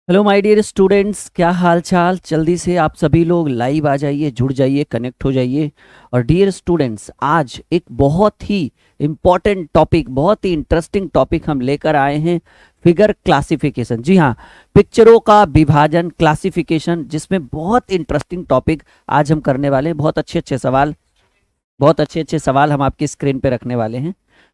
Hello my dear students, क्या हाल चाल। जल्दी से आप सभी लोग लाइव आ जाइए, जुड़ जाइए, कनेक्ट हो जाइए। और डियर स्टूडेंट्स, आज एक बहुत ही इम्पॉर्टेंट टॉपिक, बहुत ही इंटरेस्टिंग टॉपिक हम लेकर आए हैं। Figure classification. जी हाँ, पिक्चरों का विभाजन, क्लासिफिकेशन, जिसमें बहुत इंटरेस्टिंग टॉपिक आज हम करने वाले हैं। बहुत अच्छे अच्छे सवाल हम आपकी स्क्रीन पे रखने वाले हैं।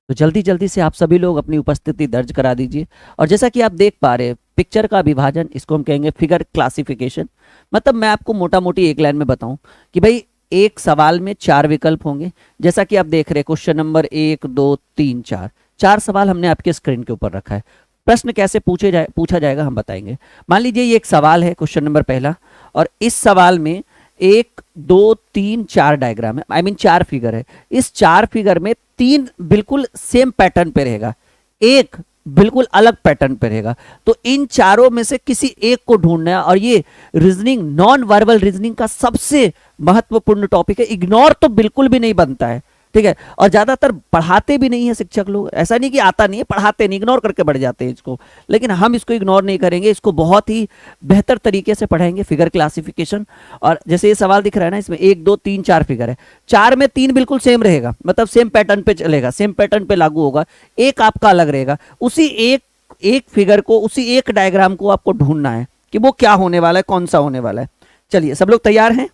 तो जल्दी जल्दी से आप सभी लोग अपनी उपस्थिति दर्ज करा दीजिए। और जैसा कि आप देख पा रहे हैं, पिक्चर का विभाजन, इसको हम कहेंगे फिगर क्लासिफिकेशन। मतलब मैं आपको मोटा मोटी एक लाइन में बताऊं कि भाई एक सवाल में 4 विकल्प होंगे। जैसा कि आप देख रहे हैं, क्वेश्चन नंबर 1 2 3 4, 4 सवाल हमने आपके स्क्रीन के ऊपर रखा है। प्रश्न कैसे पूछा जाएगा हम बताएंगे। मान लीजिए ये एक सवाल है, क्वेश्चन नंबर पहला, और इस सवाल में 1 2 3 4 डायग्राम है, आई मीन 4 फिगर है। इस 4 फिगर में 3 बिल्कुल सेम पैटर्न पे रहेगा, एक बिल्कुल अलग पैटर्न पे रहेगा। तो इन चारों में से किसी एक को ढूंढना है। और ये रीजनिंग, नॉन वर्बल रीजनिंग का सबसे महत्वपूर्ण टॉपिक है। इग्नोर तो बिल्कुल भी नहीं बनता है, ठीक है। और ज्यादातर पढ़ाते भी नहीं है शिक्षक लोग। ऐसा नहीं कि आता नहीं है, पढ़ाते नहीं, इग्नोर करके बढ़ जाते हैं इसको। लेकिन हम इसको इग्नोर नहीं करेंगे, इसको बहुत ही बेहतर तरीके से पढ़ाएंगे, फिगर क्लासिफिकेशन। और जैसे ये सवाल दिख रहा है ना, इसमें 1 2 3 4 फिगर है। 4 में 3 बिल्कुल सेम रहेगा, मतलब सेम पैटर्न पे चलेगा, सेम पैटर्न पे लागू होगा। एक आपका अलग रहेगा। उसी एक एक फिगर को, उसी एक डायग्राम को आपको ढूंढना है कि वो क्या होने वाला है, कौन सा होने वाला है। चलिए, सब लोग तैयार हैं?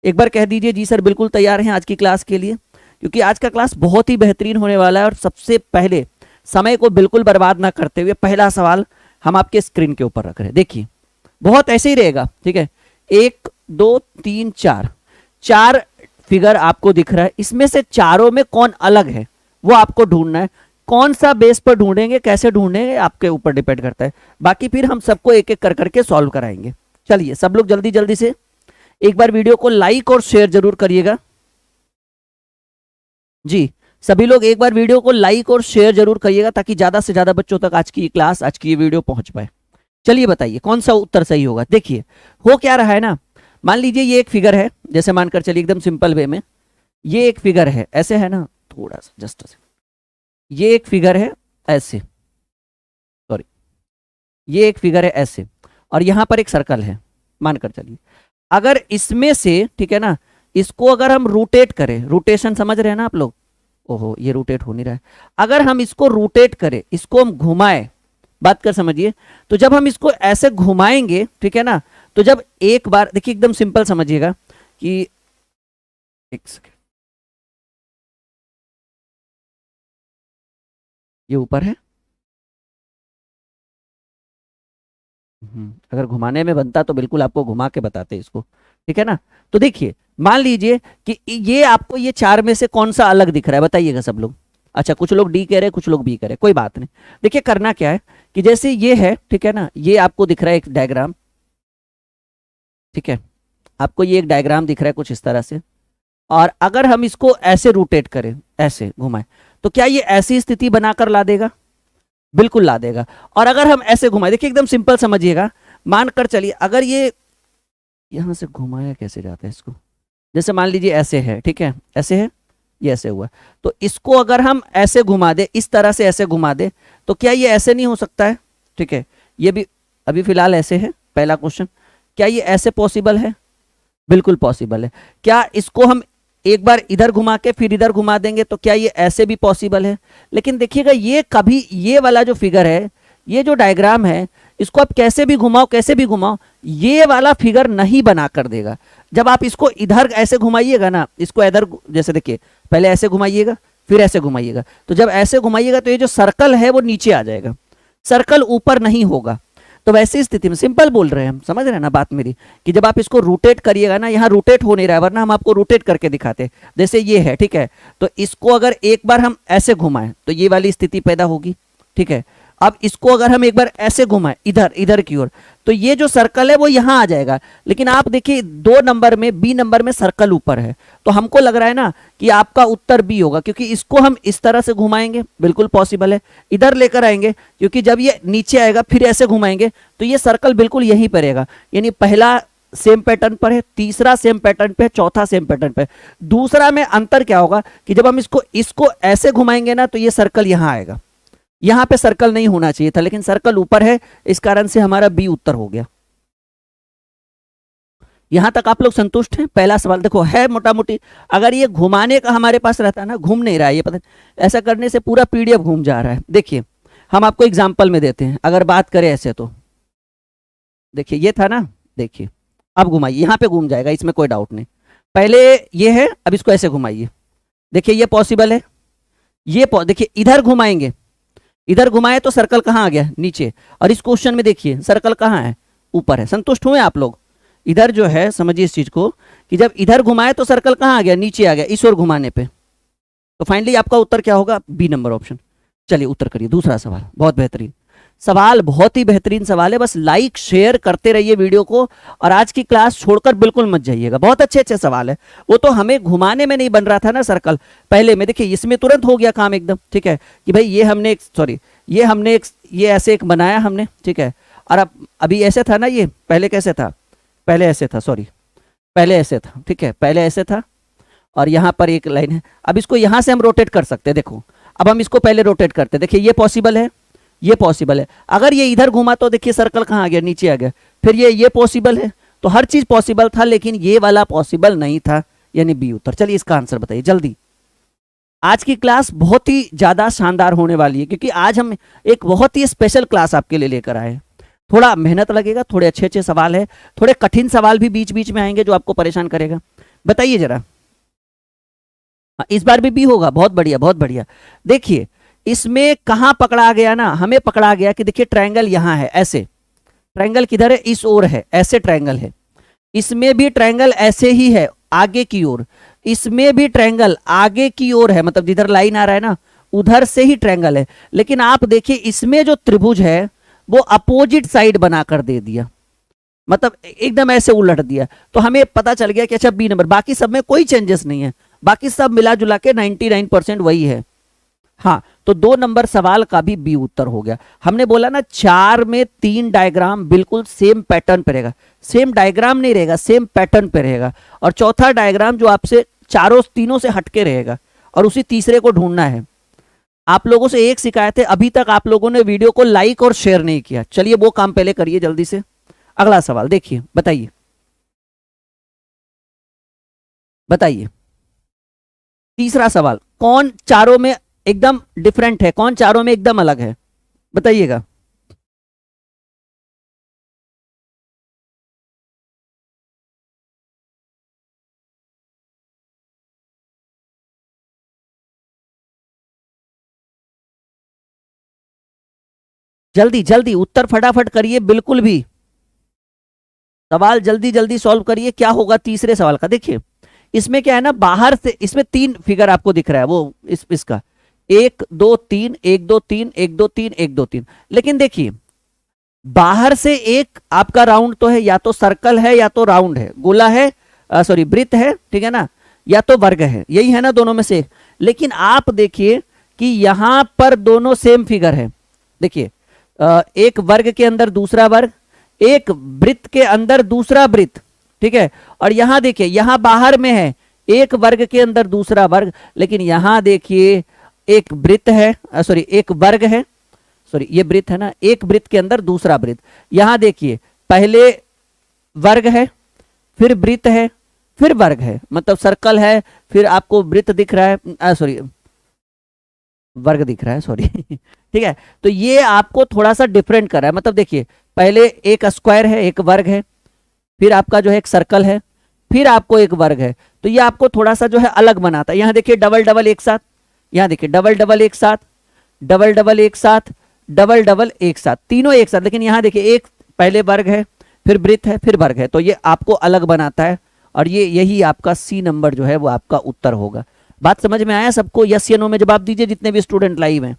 एक बार कह दीजिए जी सर, बिल्कुल तैयार हैं आज की क्लास के लिए। क्योंकि आज का क्लास बहुत ही बेहतरीन होने वाला है। और सबसे पहले समय को बिल्कुल बर्बाद ना करते हुए पहला सवाल हम आपके स्क्रीन के ऊपर रख रहे हैं। देखिए, बहुत ऐसे ही रहेगा, ठीक है। 1 2 3 4, 4 फिगर आपको दिख रहा है। इसमें से चारों में कौन अलग है वो आपको ढूंढना है। कौन सा बेस पर ढूंढेंगे, कैसे ढूंढेंगे, आपके ऊपर डिपेंड करता है। बाकी फिर हम सबको एक एक कर करके सॉल्व कराएंगे। चलिए, सब लोग जल्दी जल्दी से एक बार वीडियो को लाइक और शेयर जरूर करिएगा। जी, सभी लोग एक बार वीडियो को लाइक और शेयर जरूर करिएगा, ताकि ज्यादा से ज्यादा बच्चों तक आज की क्लास, आज की ये वीडियो पहुंच पाए। चलिए बताइए कौन सा उत्तर सही होगा। देखिए, हो क्या रहा है ना, मान लीजिए ये एक फिगर है, जैसे मानकर चलिए एकदम सिंपल वे में, ये एक फिगर है, ऐसे है ना, थोड़ा सा जस्ट, ये एक फिगर है ऐसे, सॉरी, ये एक फिगर है ऐसे, और यहां पर एक सर्कल है, मानकर चलिए। अगर इसमें से, ठीक है ना, इसको अगर हम रोटेट करें, रोटेशन समझ रहे हैं ना आप लोग। ओहो, ये रोटेट हो नहीं रहा है। अगर हम इसको रोटेट करें, इसको हम घुमाएं, बात कर समझिए, तो जब हम इसको ऐसे घुमाएंगे, ठीक है ना, तो जब एक बार देखिए, एकदम सिंपल समझिएगा कि एक सेकेंड, ये ऊपर है। अगर घुमाने में बनता तो बिल्कुल आपको घुमा के बताते इसको, ठीक है ना। तो देखिए, मान लीजिए कि ये आपको, ये 4 में से कौन सा अलग दिख रहा है, बताइएगा सब लोग। अच्छा, कुछ लोग डी कह रहे हैं, कुछ लोग बी कह रहे हैं, कोई बात नहीं। देखिए, करना क्या है कि जैसे ये है, ठीक है ना, ये आपको दिख रहा है एक डायग्राम, ठीक है। आपको ये एक डायग्राम दिख रहा है कुछ इस तरह से। और अगर हम इसको ऐसे रोटेट करें, ऐसे घुमाएं, तो क्या ये ऐसी स्थिति बनाकर ला देगा? बिल्कुल ला देगा। और अगर हम ऐसे घुमाएं, देखिए एकदम सिंपल समझिएगा, मानकर चलिए, अगर ये यहां से घुमाया कैसे जाता है इसको, जैसे मान लीजिए ऐसे है, ठीक है, ऐसे है, ये ऐसे हुआ, तो इसको अगर हम ऐसे घुमा दे, इस तरह से ऐसे घुमा दे, तो क्या ये ऐसे नहीं हो सकता है? ठीक है, ये भी अभी फिलहाल ऐसे है। पहला क्वेश्चन, क्या ये ऐसे पॉसिबल है? बिल्कुल पॉसिबल है। क्या इसको हम एक बार इधर घुमा के फिर इधर घुमा देंगे, तो क्या ये ऐसे भी पॉसिबल है? लेकिन देखिएगा, ये कभी, ये वाला जो फिगर है, ये जो डायग्राम है, इसको आप कैसे भी घुमाओ, कैसे भी घुमाओ, ये वाला फिगर नहीं बना कर देगा। जब आप इसको इधर ऐसे घुमाइएगा ना, इसको इधर, जैसे देखिए, पहले ऐसे घुमाइएगा, फिर ऐसे घुमाइएगा, तो जब ऐसे घुमाइएगा तो ये जो सर्कल है वो नीचे आ जाएगा, सर्कल ऊपर नहीं होगा। तो वैसी स्थिति में, सिंपल बोल रहे हैं हम, समझ रहे हैं ना बात मेरी, कि जब आप इसको रोटेट करिएगा ना, यहाँ रोटेट हो नहीं रहा है, वरना हम आपको रोटेट करके दिखाते। जैसे ये है, ठीक है, तो इसको अगर एक बार हम ऐसे घुमाएं तो ये वाली स्थिति पैदा होगी, ठीक है। अब इसको अगर हम एक बार ऐसे घुमाएं इधर, इधर की ओर, तो ये जो सर्कल है वो यहां आ जाएगा। लेकिन आप देखिए, 2 नंबर में, बी नंबर में सर्कल ऊपर है, तो हमको लग रहा है ना कि आपका उत्तर बी होगा, क्योंकि इसको हम इस तरह से घुमाएंगे, बिल्कुल पॉसिबल है। इधर लेकर आएंगे, क्योंकि जब ये नीचे आएगा फिर ऐसे घुमाएंगे, तो ये सर्कल बिल्कुल यहीं पर रहेगा। यानी पहला सेम पैटर्न पर है, तीसरा सेम पैटर्न पे है, चौथा सेम पैटर्न पे। दूसरा में अंतर क्या होगा कि जब हम इसको ऐसे घुमाएंगे ना, तो ये सर्कल यहां आएगा, यहां पे सर्कल नहीं होना चाहिए था, लेकिन सर्कल ऊपर है, इस कारण से हमारा बी उत्तर हो गया। यहां तक आप लोग संतुष्ट हैं? पहला सवाल देखो है मोटा मोटी, अगर ये घुमाने का हमारे पास रहता ना, घूम नहीं रहा है ये, पता ऐसा करने से पूरा पीडीएफ घूम जा रहा है। देखिए हम आपको एग्जाम्पल में देते हैं, अगर बात करें ऐसे तो देखिए ये था ना, देखिए अब घुमाइए, यहां पे घूम जाएगा, इसमें कोई डाउट नहीं। पहले ये है, अब इसको ऐसे घुमाइए, देखिए ये पॉसिबल है। ये देखिए इधर घुमाएंगे, इधर घुमाए तो सर्कल कहाँ आ गया? नीचे। और इस क्वेश्चन में देखिए सर्कल कहाँ है? ऊपर है। संतुष्ट हुए आप लोग? इधर जो है समझिए इस चीज को कि जब इधर घुमाए तो सर्कल कहाँ आ गया? नीचे आ गया, इस ओर घुमाने पे। तो फाइनली आपका उत्तर क्या होगा? B number option. चलिए उत्तर करिए दूसरा सवाल। बहुत बेहतरीन सवाल, बहुत ही बेहतरीन सवाल है। बस लाइक शेयर करते रहिए वीडियो को, और आज की क्लास छोड़कर बिल्कुल मत जाइएगा। बहुत अच्छे अच्छे सवाल है। वो तो हमें घुमाने में नहीं बन रहा था ना सर्कल पहले में, देखिए इसमें तुरंत हो गया काम एकदम, ठीक है कि भाई ये हमने ये ऐसे एक बनाया हमने, ठीक है। और अब अभी ऐसे था ना, ये पहले कैसे था? पहले ऐसे था, सॉरी पहले ऐसे था, ठीक है पहले ऐसे था, और यहाँ पर एक लाइन है। अब इसको यहाँ से हम रोटेट कर सकते हैं, देखो अब हम इसको पहले रोटेट करते हैं, देखिए ये पॉसिबल है, ये पॉसिबल है। अगर ये इधर घुमा तो देखिए सर्कल कहाँ आ गया? नीचे आ गया। फिर ये पॉसिबल है, तो हर चीज पॉसिबल था, लेकिन ये वाला पॉसिबल नहीं था, यानी बी उत्तर। चलिए इसका आंसर बताइए जल्दी। आज की क्लास बहुत ही ज्यादा शानदार होने वाली है, क्योंकि आज हम एक बहुत ही स्पेशल क्लास आपके लिए लेकर आए हैं। थोड़ा मेहनत लगेगा, थोड़े अच्छे अच्छे सवाल है, थोड़े कठिन सवाल भी बीच बीच में आएंगे जो आपको परेशान करेगा। बताइए जरा। इस बार भी होगा, बहुत बढ़िया बहुत बढ़िया। देखिए इसमें कहां पकड़ा गया ना, हमें पकड़ा गया कि देखिए ट्रायंगल यहां है, ऐसे ट्रायंगल किधर है? इस ओर है, ऐसे ट्रायंगल है। इसमें भी ट्रायंगल ऐसे ही है आगे की ओर, इसमें भी ट्रायंगल आगे की ओर है, मतलब जिधर लाइन आ रहा है ना उधर से ही ट्रायंगल है। लेकिन आप देखिए इसमें जो त्रिभुज है वो अपोजिट साइड बनाकर दे दिया, मतलब एकदम ऐसे उलट दिया। तो हमें पता चल गया कि अच्छा बी नंबर। बाकी सब में कोई चेंजेस नहीं है, बाकी सब मिला जुला के 99% वही है। हाँ तो 2 नंबर सवाल का भी बी उत्तर हो गया। हमने बोला ना 4 में 3 डायग्राम बिल्कुल सेम पैटर्न पे रहेगा, सेम डायग्राम नहीं रहेगा, सेम पैटर्न पे रहेगा। और चौथा डायग्राम जो आपसे तीनों से हटके रहेगा, और उसी तीसरे को ढूंढना है। आप लोगों से एक शिकायत है, अभी तक आप लोगों ने वीडियो को लाइक और शेयर नहीं किया। चलिए वो काम पहले करिए जल्दी से। अगला सवाल देखिए, बताइए बताइए। तीसरा सवाल, कौन चारों में एकदम डिफरेंट है, कौन चारों में एकदम अलग है? बताइएगा। जल्दी जल्दी उत्तर फटाफट करिए, बिल्कुल भी सवाल जल्दी जल्दी सॉल्व करिए। क्या होगा तीसरे सवाल का? देखिए इसमें क्या है ना, बाहर से इसमें 3 फिगर आपको दिख रहा है, वो इसका 1 2 3 1 2 3 1 2 3 1 2 3। लेकिन देखिए बाहर से एक आपका राउंड तो है, या तो सर्कल है या तो राउंड है, गोला है, सॉरी वृत्त है, ठीक है ना, या तो वर्ग है, यही है ना दोनों में से एक। लेकिन आप देखिए कि यहां पर दोनों सेम फिगर है। देखिए एक वर्ग के अंदर दूसरा वर्ग, एक वृत्त के अंदर दूसरा वृत्त, ठीक है। और यहां देखिए यहां बाहर में है एक वर्ग के अंदर दूसरा वर्ग, लेकिन यहां देखिए एक वृत्त है, सॉरी एक वर्ग है, सॉरी ये वृत्त है ना, एक वृत्त के अंदर दूसरा वृत्त। यहां देखिए पहले वर्ग है, फिर वृत्त है, फिर वर्ग है, मतलब सर्कल है, फिर आपको वृत्त दिख रहा है, सॉरी वर्ग दिख रहा है, सॉरी ठीक है। तो ये आपको थोड़ा सा डिफरेंट कर रहा है, मतलब देखिए पहले एक स्क्वायर है, एक वर्ग है, फिर आपका जो है एक सर्कल है, फिर आपको एक वर्ग है। तो ये आपको थोड़ा सा जो है अलग बनाता है। यहां देखिए डबल डबल एक साथ, यहां देखिए डबल डबल एक साथ, डबल डबल एक साथ, डबल डबल एक साथ, तीनों एक साथ। लेकिन यहां देखिए एक पहले वर्ग है, फिर वृत्त है, फिर वर्ग है, तो ये आपको अलग बनाता है। और ये यही आपका सी नंबर जो है वो आपका उत्तर होगा। बात समझ में आया सबको? यस या नो में जवाब दीजिए जितने भी स्टूडेंट लाइव हैं।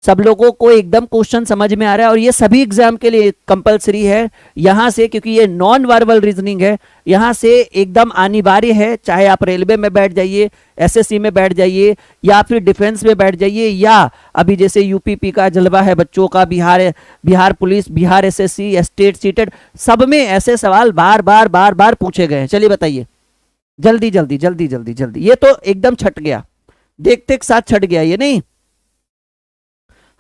सब लोगों को एकदम क्वेश्चन समझ में आ रहा है, और ये सभी एग्जाम के लिए कंपलसरी है यहां से, क्योंकि ये नॉन वर्बल रीजनिंग है, यहां से एकदम अनिवार्य है। चाहे आप रेलवे में बैठ जाइए, एसएससी में बैठ जाइए, या फिर डिफेंस में बैठ जाइए, या अभी जैसे यूपीपी का जलवा है बच्चों का, Bihar police, Bihar SSC, state seated, सब में ऐसे सवाल बार बार बार बार पूछे गए हैं। चलिए बताइए जल्दी जल्दी जल्दी जल्दी जल्दी। ये तो एकदम छट गया, देखते एक साथ छट गया ये, नहीं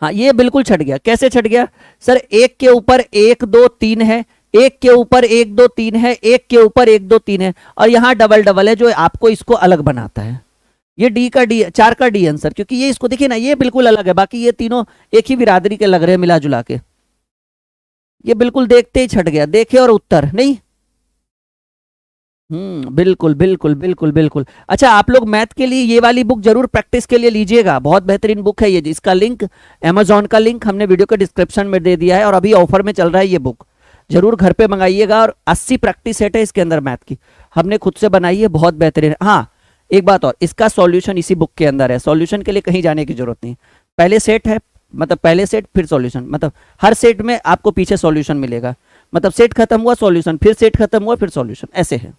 हाँ ये बिल्कुल छट गया। कैसे छट गया सर? एक के ऊपर 1 2 3 है, एक के ऊपर 1 2 3 है, एक के ऊपर 1 2 3 है, और यहाँ डबल डबल है जो आपको इसको अलग बनाता है। ये डी का डी, 4 का डी आंसर, क्योंकि ये इसको देखिए ना, ये बिल्कुल अलग है, बाकी ये तीनों एक ही बिरादरी के लग रहे हैं मिला जुला के। ये बिल्कुल देखते ही छट गया, देखे और उत्तर नहीं। बिल्कुल बिल्कुल बिल्कुल बिल्कुल। अच्छा, आप लोग मैथ के लिए ये वाली बुक जरूर प्रैक्टिस के लिए लीजिएगा, बहुत बेहतरीन बुक है ये। इसका लिंक, अमेजोन का लिंक हमने वीडियो के डिस्क्रिप्शन में दे दिया है, और अभी ऑफर में चल रहा है ये बुक, जरूर घर पे मंगाइएगा। और 80 प्रैक्टिस सेट है इसके अंदर मैथ की, हमने खुद से बनाई है, बहुत बेहतरीन। हाँ एक बात और, इसका सॉल्यूशन इसी बुक के अंदर है, सॉल्यूशन के लिए कहीं जाने की जरूरत नहीं। पहले सेट है, मतलब पहले सेट फिर सॉल्यूशन, मतलब हर सेट में आपको पीछे सॉल्यूशन मिलेगा, मतलब सेट खत्म हुआ सॉल्यूशन, फिर सेट खत्म हुआ फिर सॉल्यूशन, ऐसे है।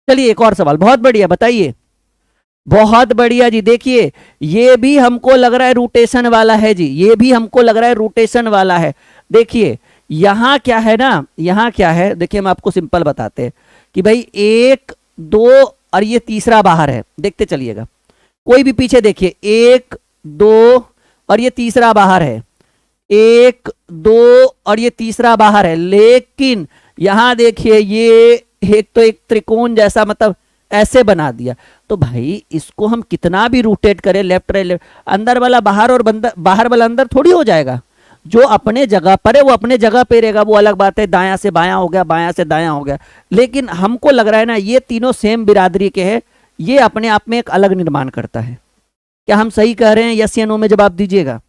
चलिए एक और सवाल, बहुत बढ़िया, बताइए। बहुत बढ़िया जी, देखिए ये भी हमको लग रहा है रोटेशन वाला है जी, ये भी हमको लग रहा है रोटेशन वाला है। देखिए यहां क्या है ना, यहां क्या है, देखिए हम आपको सिंपल बताते हैं कि भाई 1 2 और ये तीसरा बाहर है, देखते चलिएगा। कोई भी पीछे देखिए, 1 2 और ये तीसरा बाहर है, 1 2 और ये तीसरा बाहर है, लेकिन यहां देखिए ये एक तो एक त्रिकोण जैसा, मतलब ऐसे बना दिया। तो भाई इसको हम कितना भी रोटेट करें, लेफ्ट राइट लेफ्ट, अंदर वाला बाहर और बाहर वाला अंदर थोड़ी हो जाएगा। जो अपने जगह पर है वो अपने जगह पे रहेगा, वो अलग बात है, दायां से बायां हो गया, बायां से दायां हो गया। लेकिन हमको लग रहा है ना ये तीनों सेम बिरादरी के हैं, ये अपने आप में एक अलग निर्माण करता है। क्या हम सही कह रहे हैं? यस या नो में जवाब दीजिएगा।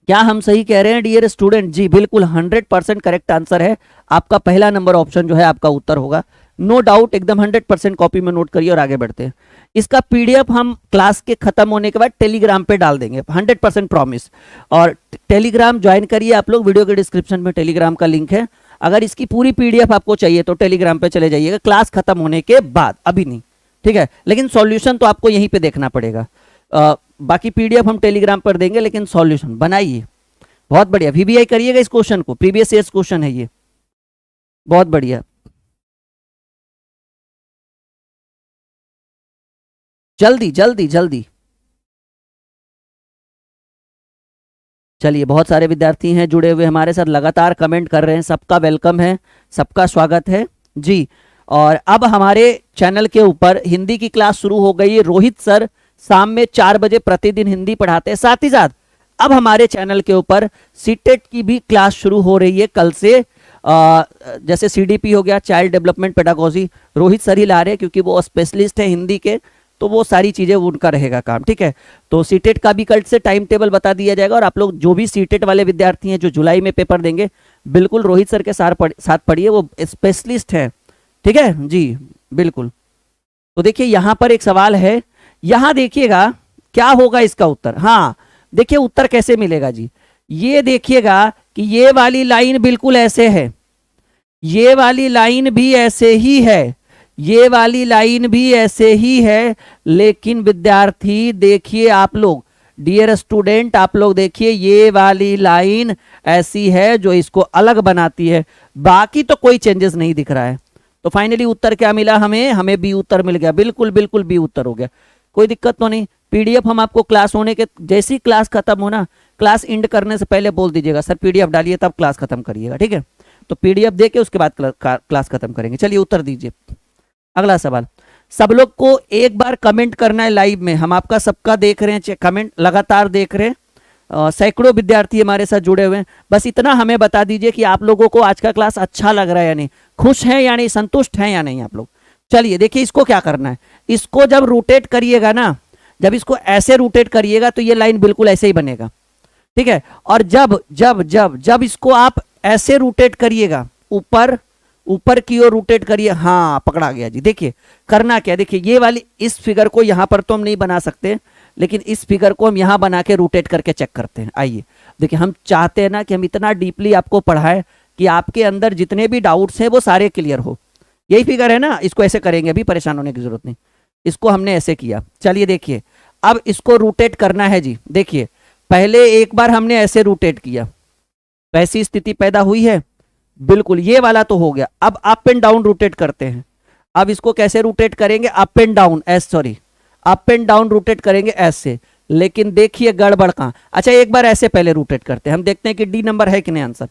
क्या हम सही कह रहे हैं डियर स्टूडेंट? जी बिल्कुल, 100% करेक्ट आंसर है आपका। पहला नंबर ऑप्शन जो है आपका उत्तर होगा, नो डाउट, एकदम 100% कॉपी में नोट करिए और आगे बढ़ते हैं। इसका पीडीएफ हम क्लास के खत्म होने के बाद टेलीग्राम पे डाल देंगे, 100% प्रॉमिस। और टेलीग्राम ज्वाइन करिए आप लोग, वीडियो के डिस्क्रिप्शन में टेलीग्राम का लिंक है। अगर इसकी पूरी पीडीएफ आपको चाहिए तो टेलीग्राम पे चले जाइएगा क्लास खत्म होने के बाद, अभी नहीं, ठीक है। लेकिन सॉल्यूशन तो आपको यहीं पे देखना पड़ेगा, बाकी पीडीएफ हम टेलीग्राम पर देंगे, लेकिन सॉल्यूशन बनाइए। बहुत बढ़िया, वीबीआई करिएगा इस क्वेश्चन को, प्रीवियस ईयर्स क्वेश्चन है ये, बहुत बढ़िया। जल्दी जल्दी जल्दी, चलिए बहुत सारे विद्यार्थी हैं जुड़े हुए हमारे साथ, लगातार कमेंट कर रहे हैं, सबका वेलकम है, सबका स्वागत है जी। और अब हमारे चैनल के ऊपर हिंदी की क्लास शुरू हो गई है। रोहित सर शाम में 4 बजे प्रतिदिन हिंदी पढ़ाते हैं, साथ ही साथ अब हमारे चैनल के ऊपर सीटेट की भी क्लास शुरू हो रही है कल से। जैसे सीडीपी हो गया, child development pedagogy, Rohit sir ही ला रहे हैं क्योंकि वो स्पेशलिस्ट है हिंदी के, तो वो सारी चीजें उनका रहेगा काम, ठीक है। तो सीटेट का भी कल से टाइम टेबल बता दिया जाएगा, और आप लोग जो भी सीटेट वाले विद्यार्थी हैं जो जुलाई में पेपर देंगे, बिल्कुल रोहित सर के साथ पढ़िए, वो स्पेशलिस्ट है, ठीक है जी बिल्कुल। तो देखिए यहां पर एक सवाल है, यहां देखिएगा क्या होगा इसका उत्तर। हाँ देखिए उत्तर कैसे मिलेगा जी, ये देखिएगा कि ये वाली लाइन बिल्कुल ऐसे है, ये वाली लाइन भी ऐसे ही है, ये वाली लाइन भी ऐसे ही है, लेकिन विद्यार्थी देखिए आप लोग, डियर स्टूडेंट आप लोग देखिए, ये वाली लाइन ऐसी है जो इसको अलग बनाती है, बाकी तो कोई चेंजेस नहीं दिख रहा है। तो फाइनली उत्तर क्या मिला हमें बी उत्तर मिल गया, बिल्कुल बिल्कुल बी उत्तर हो गया, कोई दिक्कत तो नहीं। पीडीएफ हम आपको क्लास होने के, जैसी क्लास खत्म होना, क्लास एंड करने से पहले बोल दीजिएगा सर पीडीएफ डालिए, तब क्लास खत्म करिएगा, ठीक है। तो पीडीएफ देके उसके बाद क्लास खत्म करेंगे। चलिए उत्तर दीजिए। अगला सवाल, सब लोग को एक बार कमेंट करना है लाइव में, हम आपका सबका देख रहे हैं, कमेंट लगातार देख रहे हैं, सैकड़ों विद्यार्थी हमारे साथ जुड़े हुए हैं। बस इतना हमें बता दीजिए कि आप लोगों को आज का क्लास अच्छा लग रहा है या नहीं, खुश हैं या नहीं, संतुष्ट हैं या नहीं आप लोग। चलिए देखिए इसको क्या करना है, इसको जब रोटेट करिएगा ना, जब इसको ऐसे रोटेट करिएगा तो ये लाइन बिल्कुल ऐसे ही बनेगा, ठीक है। और जब जब जब जब इसको आप ऐसे रोटेट करिएगा, ऊपर की ओर रोटेट करिए, हाँ पकड़ा गया जी। देखिए करना क्या, देखिए ये वाली इस फिगर को यहां पर तो हम नहीं बना सकते, लेकिन इस फिगर को हम यहां बना के रोटेट करके चेक करते हैं। आइए देखिए, हम चाहते हैं ना कि हम इतना डीपली आपको पढ़ाएं कि आपके अंदर जितने भी डाउट्स हैं वो सारे क्लियर हो। यही फिगर है ना, इसको ऐसे करेंगे, अभी परेशान होने की जरूरत नहीं, इसको हमने ऐसे किया। चलिए देखिए अब इसको रोटेट करना है जी। देखिए पहले एक बार हमने ऐसे रोटेट किया, वैसी स्थिति पैदा हुई है, बिल्कुल ये वाला तो हो गया। अब अप एंड डाउन रोटेट करते हैं, अब इसको कैसे रोटेट करेंगे, up and down, up and down rotate करेंगे ऐसे। लेकिन देखिए गड़बड़ कहाँ। अच्छा एक बार ऐसे पहले रोटेट करते हैं, हम देखते हैं कि डी नंबर है कि नहीं आंसर।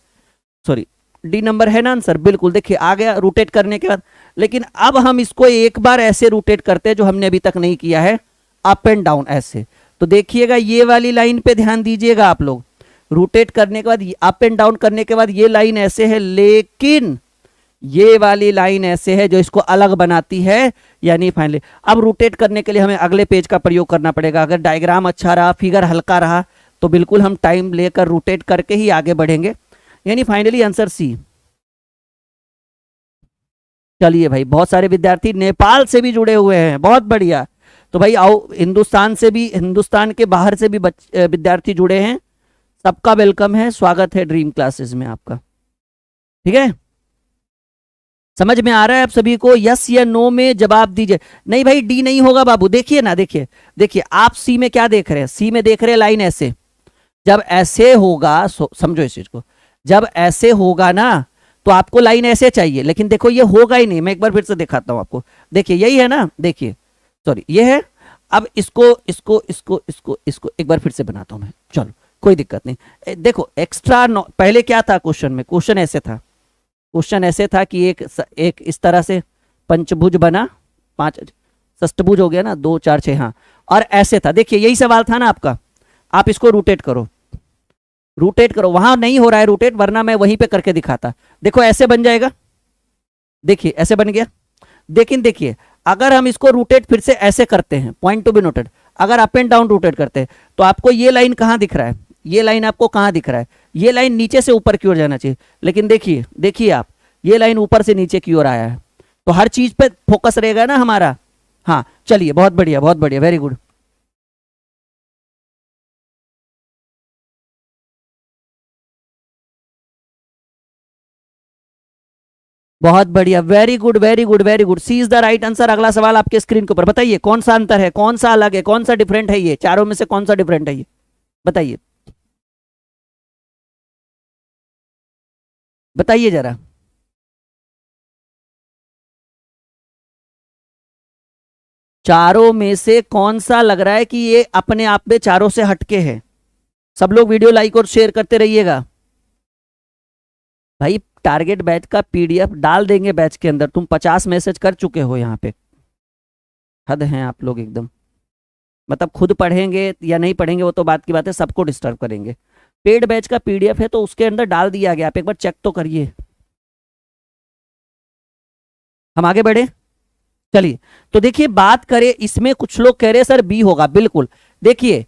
सॉरी, डी नंबर है ना आंसर, बिल्कुल देखिए आ गया रोटेट करने के बाद। लेकिन अब हम इसको एक बार ऐसे रोटेट करते हैं जो हमने अभी तक नहीं किया है, अप एंड डाउन ऐसे। तो देखिएगा ये वाली लाइन पे ध्यान दीजिएगा आप लोग, रोटेट करने के बाद अप एंड डाउन करने के बाद ये लाइन ऐसे है, लेकिन ये वाली लाइन ऐसे है जो इसको अलग बनाती है। यानी फाइनली अब रोटेट करने के लिए हमें अगले पेज का प्रयोग करना पड़ेगा। अगर डायग्राम अच्छा रहा, फिगर हल्का रहा, तो बिल्कुल हम टाइम लेकर रोटेट करके ही आगे बढ़ेंगे। यानी फाइनली आंसर सी। चलिए भाई, बहुत सारे विद्यार्थी नेपाल से भी जुड़े हुए हैं, बहुत बढ़िया। तो भाई आओ, हिंदुस्तान से भी, हिंदुस्तान के बाहर से भी विद्यार्थी जुड़े हैं, सबका वेलकम है, स्वागत है ड्रीम क्लासेस में आपका। ठीक है, समझ में आ रहा है आप सभी को? यस या नो में जवाब दीजिए। नहीं भाई डी नहीं होगा बाबू, देखिए ना, देखिए देखिए आप सी में क्या देख रहे हैं, सी में देख रहे हैं लाइन ऐसे। जब ऐसे होगा, समझो इस चीज को, जब ऐसे होगा ना तो आपको लाइन ऐसे चाहिए, लेकिन देखो ये होगा ही नहीं। मैं एक बार फिर से दिखाता हूं आपको, देखिए यही है ना, देखिए सॉरी ये है। अब इसको इसको इसको इसको इसको एक बार फिर से बनाता हूं मैं, चलो कोई दिक्कत नहीं। देखो एक्स्ट्रा पहले क्या था क्वेश्चन में, क्वेश्चन ऐसे था, क्वेश्चन ऐसे था कि एक इस तरह से पंचभुज बना, 5 षष्टभुज हो गया ना, 2 4 6, हाँ, और ऐसे था। देखिए यही सवाल था ना आपका, आप इसको रोटेट करो, रोटेट करो। वहां नहीं हो रहा है रोटेट, वरना मैं वहीं पे करके दिखाता। देखो ऐसे बन जाएगा, देखिए ऐसे बन गया। लेकिन देखिए अगर हम इसको रोटेट फिर से ऐसे करते हैं, पॉइंट टू बी नोटेड, अगर अप एंड डाउन रोटेट करते हैं तो आपको ये लाइन कहां दिख रहा है, ये लाइन आपको कहां दिख रहा है, ये लाइन नीचे से ऊपर की ओर जाना चाहिए। लेकिन देखिए देखिए आप, ये लाइन ऊपर से नीचे की ओर आया है, तो हर चीज पे फोकस रहेगा ना हमारा। हाँ चलिए, बहुत बढ़िया बहुत बढ़िया, वेरी गुड। बहुत बढ़िया, very good very good very good, C is the right answer. अगला सवाल आपके स्क्रीन के ऊपर, बताइए कौन सा अंतर है, कौन सा अलग है, कौन सा डिफरेंट है, ये चारों में से कौन सा डिफरेंट है, ये बताइए, बताइए जरा। चारों में से कौन सा लग रहा है कि ये अपने आप में चारों से हटके है? सब लोग वीडियो लाइक और शेयर करते रहिएगा भाई। टारगेट बैच का पीडीएफ डाल देंगे बैच के अंदर, तुम 50 मैसेज कर चुके हो यहाँ पे, हद हैं आप लोग एकदम। मतलब खुद पढ़ेंगे या नहीं पढ़ेंगे वो तो बात की बात है, सबको डिस्टर्ब करेंगे। पेड बैच का पीडीएफ है तो उसके अंदर डाल दिया गया, आप एक बार चेक तो करिए। हम आगे बढ़े, चलिए। तो देखिए बात करें इसमें, कुछ लोग कह रहे हैं सर बी होगा, बिल्कुल। देखिए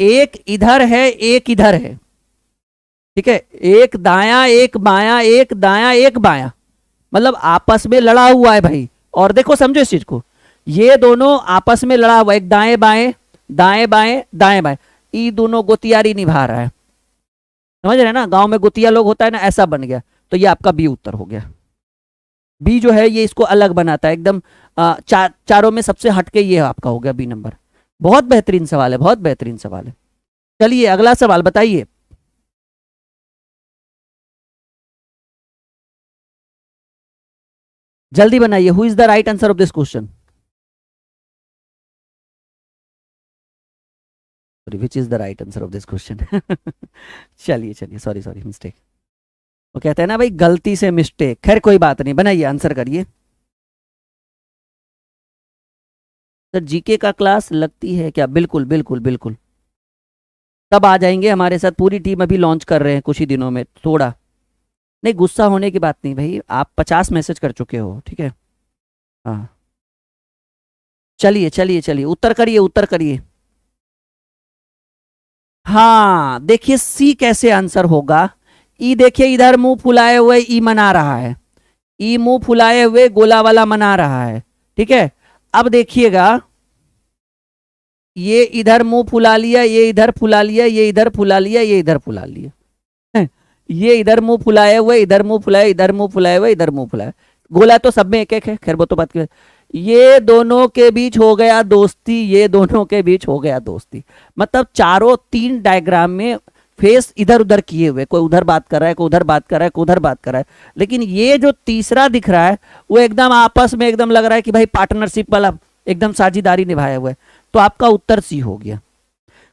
एक इधर है, एक इधर है, ठीक है, एक दाया एक बाया, एक दाया एक बाया, मतलब आपस में लड़ा हुआ है भाई। और देखो समझो इस चीज को, ये दोनों आपस में लड़ा हुआ है, एक दाएं बाएं दाएं बाएं दाएं बाएं, ये दोनों गोतियारी निभा रहा है। समझ रहे हैं ना, गांव में गोतिया लोग होता है ना, ऐसा बन गया। तो ये आपका बी उत्तर हो गया। बी जो है ये इसको अलग बनाता है एकदम, चारों में सबसे हटके ये आपका हो गया बी नंबर। बहुत बेहतरीन सवाल है, बहुत बेहतरीन सवाल है। चलिए अगला सवाल बताइए। जल्दी बनाइए, who is the right answer of this question, which is the right answer of this question. चलिए चलिए, सॉरी सॉरी, मिस्टेक। वो कहते हैं ना भाई गलती से मिस्टेक, खैर कोई बात नहीं, बनाइए आंसर करिए। सर जीके का क्लास लगती है क्या? बिल्कुल बिल्कुल बिल्कुल, तब आ जाएंगे हमारे साथ, पूरी टीम अभी लॉन्च कर रहे हैं कुछ ही दिनों में। थोड़ा नहीं, गुस्सा होने की बात नहीं भाई, आप 50 मैसेज कर चुके हो, ठीक है। हाँ चलिए चलिए चलिए, उत्तर करिए उत्तर करिए। हाँ देखिए सी कैसे आंसर होगा। ई देखिए इधर मुंह फुलाए हुए ई मना रहा है, ई मुंह फुलाए हुए गोला वाला मना रहा है, ठीक है। अब देखिएगा, ये इधर मुंह फुला लिया, ये इधर फुला लिया, ये इधर फुला लिया, ये इधर फुला लिया, ये इधर मुंह फुलाए हुए, इधर मुंह फुलाए, इधर मुंह फुलाए हुए, इधर मुंह फुलाए। गोला तो सब में एक एक है, खैर वो तो बात की। ये दोनों के बीच हो गया दोस्ती, ये दोनों के बीच हो गया दोस्ती। मतलब चारों 3 डायग्राम में फेस इधर उधर किए हुए, कोई उधर बात कर रहा है, कोई उधर बात कर रहा है, कोई उधर बात कर रहा है, लेकिन ये जो तीसरा दिख रहा है वो एकदम आपस में एकदम लग रहा है कि भाई पार्टनरशिप वाला एकदम साझेदारी निभाया हुआ है। तो आपका उत्तर सी हो गया।